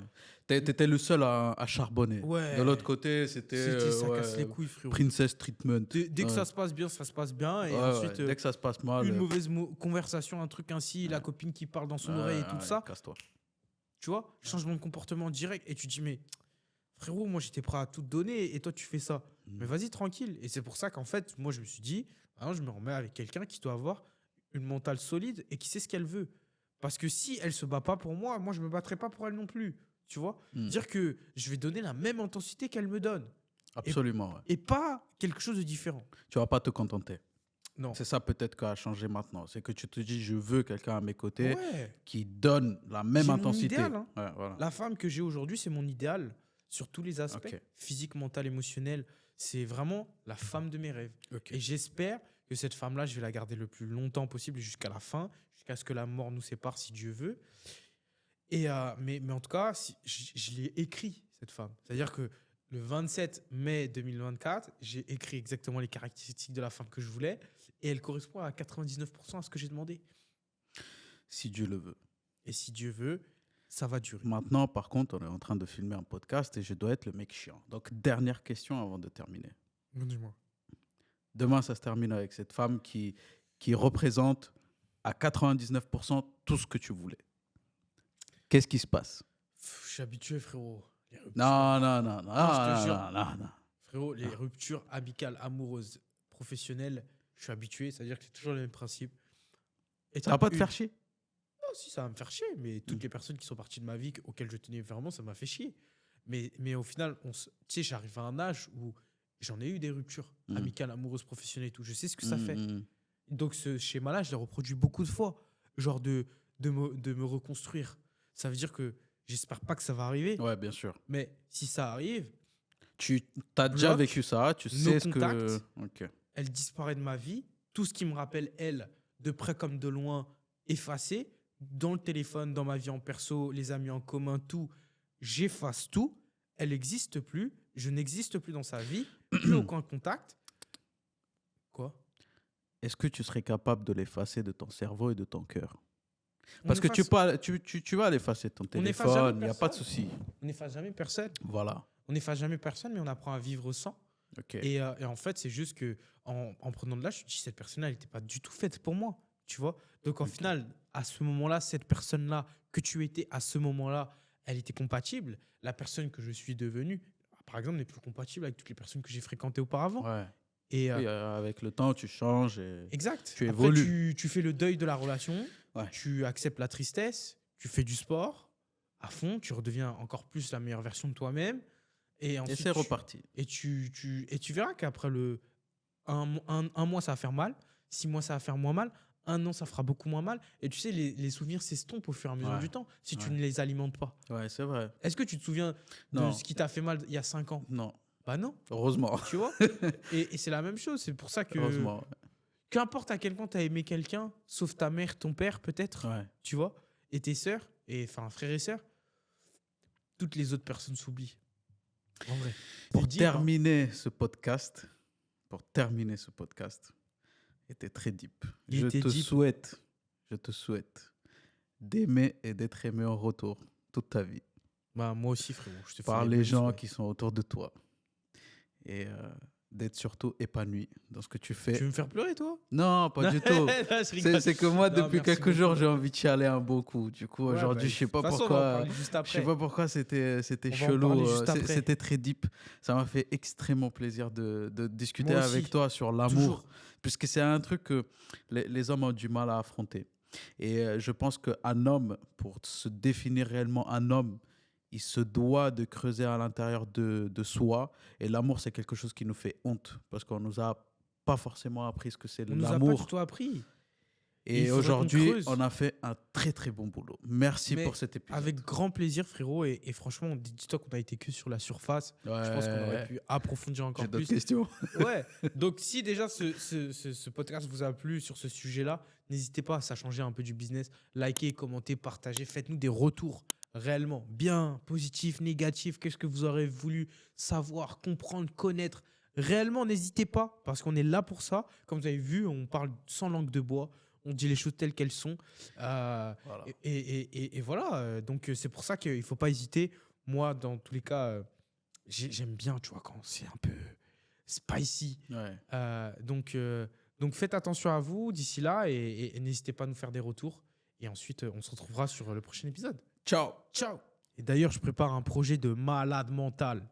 T'étais le seul à charbonner. Ouais. De l'autre côté, c'était ça casse les couilles, frérot. Princess treatment. Dès que ça se passe bien, ça se passe bien. Et ensuite, dès que ça se passe mal, une mauvaise conversation, un truc ainsi, la copine qui parle dans son oreille et tout ça. Casse-toi. Tu vois, changement de comportement direct. Et tu dis, mais frérot, moi j'étais prêt à tout te donner et toi tu fais ça. Mais vas-y, tranquille. Et c'est pour ça qu'en fait, moi je me suis dit, je me remets avec quelqu'un qui doit avoir une mentale solide et qui sait ce qu'elle veut. Parce que si elle se bat pas pour moi, moi je me battrai pas pour elle non plus. Tu vois, dire que je vais donner la même intensité qu'elle me donne. Absolument. Et pas quelque chose de différent. Tu vas pas te contenter. Non. C'est ça peut-être qui a changé maintenant. C'est que tu te dis, je veux quelqu'un à mes côtés Ouais. qui donne la même J'ai mon intensité. idéal, hein. Ouais, voilà. La femme que j'ai aujourd'hui, c'est mon idéal sur tous les aspects, Ok. physique, mental, émotionnel. C'est vraiment la femme de mes rêves. Ok. Et j'espère que cette femme-là, je vais la garder le plus longtemps possible jusqu'à la fin, jusqu'à ce que la mort nous sépare, si Dieu veut. Mais en tout cas, je l'ai écrit, cette femme. C'est-à-dire que le 27 mai 2024, j'ai écrit exactement les caractéristiques de la femme que je voulais et elle correspond à 99% à ce que j'ai demandé. Si Dieu le veut. Et si Dieu veut, ça va durer. Maintenant, par contre, on est en train de filmer un podcast et je dois être le mec chiant. Donc, dernière question avant de terminer. Dis-moi. Demain, ça se termine avec cette femme qui représente à 99% tout ce que tu voulais. Qu'est-ce qui se passe? Je suis habitué, frérot. Les ruptures. Non. je te jure. Non. Frérot, les ruptures amicales, amoureuses, professionnelles, je suis habitué. C'est-à-dire que c'est toujours le même principe. Ça va pas te faire chier? Non, si, ça va me faire chier. Mais toutes les personnes qui sont parties de ma vie, auxquelles je tenais vraiment, ça m'a fait chier. Mais au final, tu sais, j'arrive à un âge où j'en ai eu des ruptures amicales, amoureuses, professionnelles et tout. Je sais ce que ça fait. Donc, ce schéma-là, je l'ai reproduit beaucoup de fois. Genre de me reconstruire. Ça veut dire que j'espère pas que ça va arriver. Ouais, bien sûr. Mais si ça arrive, Tu as déjà vécu ça, tu sais ce que... Ok. elle disparaît de ma vie. Tout ce qui me rappelle, elle, de près comme de loin, effacé. Dans le téléphone, dans ma vie en perso, les amis en commun, tout. J'efface tout. Elle n'existe plus. Je n'existe plus dans sa vie. Plus aucun contact. Quoi? Est-ce que tu serais capable de l'effacer de ton cerveau et de ton cœur? Parce que tu vas l'effacer de ton téléphone, il n'y a pas de souci. On n'efface jamais personne. Voilà. On n'efface jamais personne, mais on apprend à vivre sans. Okay. Et en fait, c'est juste que en prenant de l'âge, je me dis, cette personne-là, elle n'était pas du tout faite pour moi. Tu vois? Donc, en final, à ce moment-là, cette personne-là que tu étais à ce moment-là, elle était compatible. La personne que je suis devenue, par exemple, n'est plus compatible avec toutes les personnes que j'ai fréquentées auparavant. Ouais. Et avec le temps, tu changes. Et exact. Tu Après, évolues. tu fais le deuil de la relation. Ouais. Tu acceptes la tristesse. Tu fais du sport à fond. Tu redeviens encore plus la meilleure version de toi-même. Et c'est reparti. Et tu verras qu'après un mois, ça va faire mal. 6 mois, ça va faire moins mal. 1 an, ça fera beaucoup moins mal. Et tu sais, les souvenirs s'estompent au fur et à mesure du temps si tu ne les alimentes pas. Ouais, c'est vrai. Est-ce que tu te souviens de ce qui t'a fait mal il y a 5 ans? Non. Bah non. Heureusement. Tu vois? et c'est la même chose. C'est pour ça que... Heureusement. Qu'importe à quel point tu as aimé quelqu'un, sauf ta mère, ton père peut-être, tu vois, et tes sœurs, enfin frères et sœurs, toutes les autres personnes s'oublient. En vrai. Pour terminer ce podcast, était très deep. Je te souhaite d'aimer et d'être aimé en retour toute ta vie. Bah, moi aussi, frérot. Je te par les gens qui sont autour de toi. Et d'être surtout épanoui dans ce que tu fais. Tu veux me faire pleurer, toi? Non, pas du tout. C'est que moi, depuis quelques jours, j'ai envie de chialer un beau coup. Du coup, aujourd'hui, je sais pas pourquoi. Je sais pas pourquoi c'était chelou. C'était très deep. Ça m'a fait extrêmement plaisir de discuter avec toi sur l'amour. Puisque c'est un truc que les hommes ont du mal à affronter. Et je pense qu'un homme, pour se définir réellement un homme, il se doit de creuser à l'intérieur de soi. Et l'amour, c'est quelque chose qui nous fait honte. Parce qu'on ne nous a pas forcément appris ce que c'est l'amour. On nous a pas du tout appris. Et aujourd'hui, on a fait un très, très bon boulot. Merci pour cet épisode. Avec grand plaisir, frérot. Et franchement, dis-toi qu'on n'a été que sur la surface. Je pense qu'on aurait pu approfondir encore plus. J'ai d'autres questions. Ouais. Donc, si déjà ce podcast vous a plu sur ce sujet-là, n'hésitez pas, ça a changé un peu du business. Likez, commentez, partagez. Faites-nous des retours réellement bien, positifs, négatifs. Qu'est-ce que vous aurez voulu savoir, comprendre, connaître? Réellement, n'hésitez pas, parce qu'on est là pour ça. Comme vous avez vu, on parle sans langue de bois. On dit les choses telles qu'elles sont. Voilà. Et voilà. Donc, c'est pour ça qu'il ne faut pas hésiter. Moi, dans tous les cas, j'aime bien, tu vois, quand c'est un peu spicy. Ouais. Donc, faites attention à vous d'ici là et n'hésitez pas à nous faire des retours. Et ensuite, on se retrouvera sur le prochain épisode. Ciao. Ciao. Et d'ailleurs, je prépare un projet de malade mental.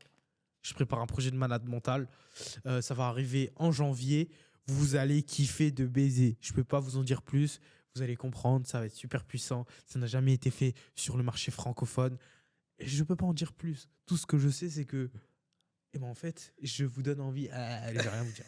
Ça va arriver en janvier. Vous allez kiffer de baiser. Je ne peux pas vous en dire plus. Vous allez comprendre, ça va être super puissant. Ça n'a jamais été fait sur le marché francophone. Et je ne peux pas en dire plus. Tout ce que je sais, c'est que, en fait, je vous donne envie. Je vais rien vous dire.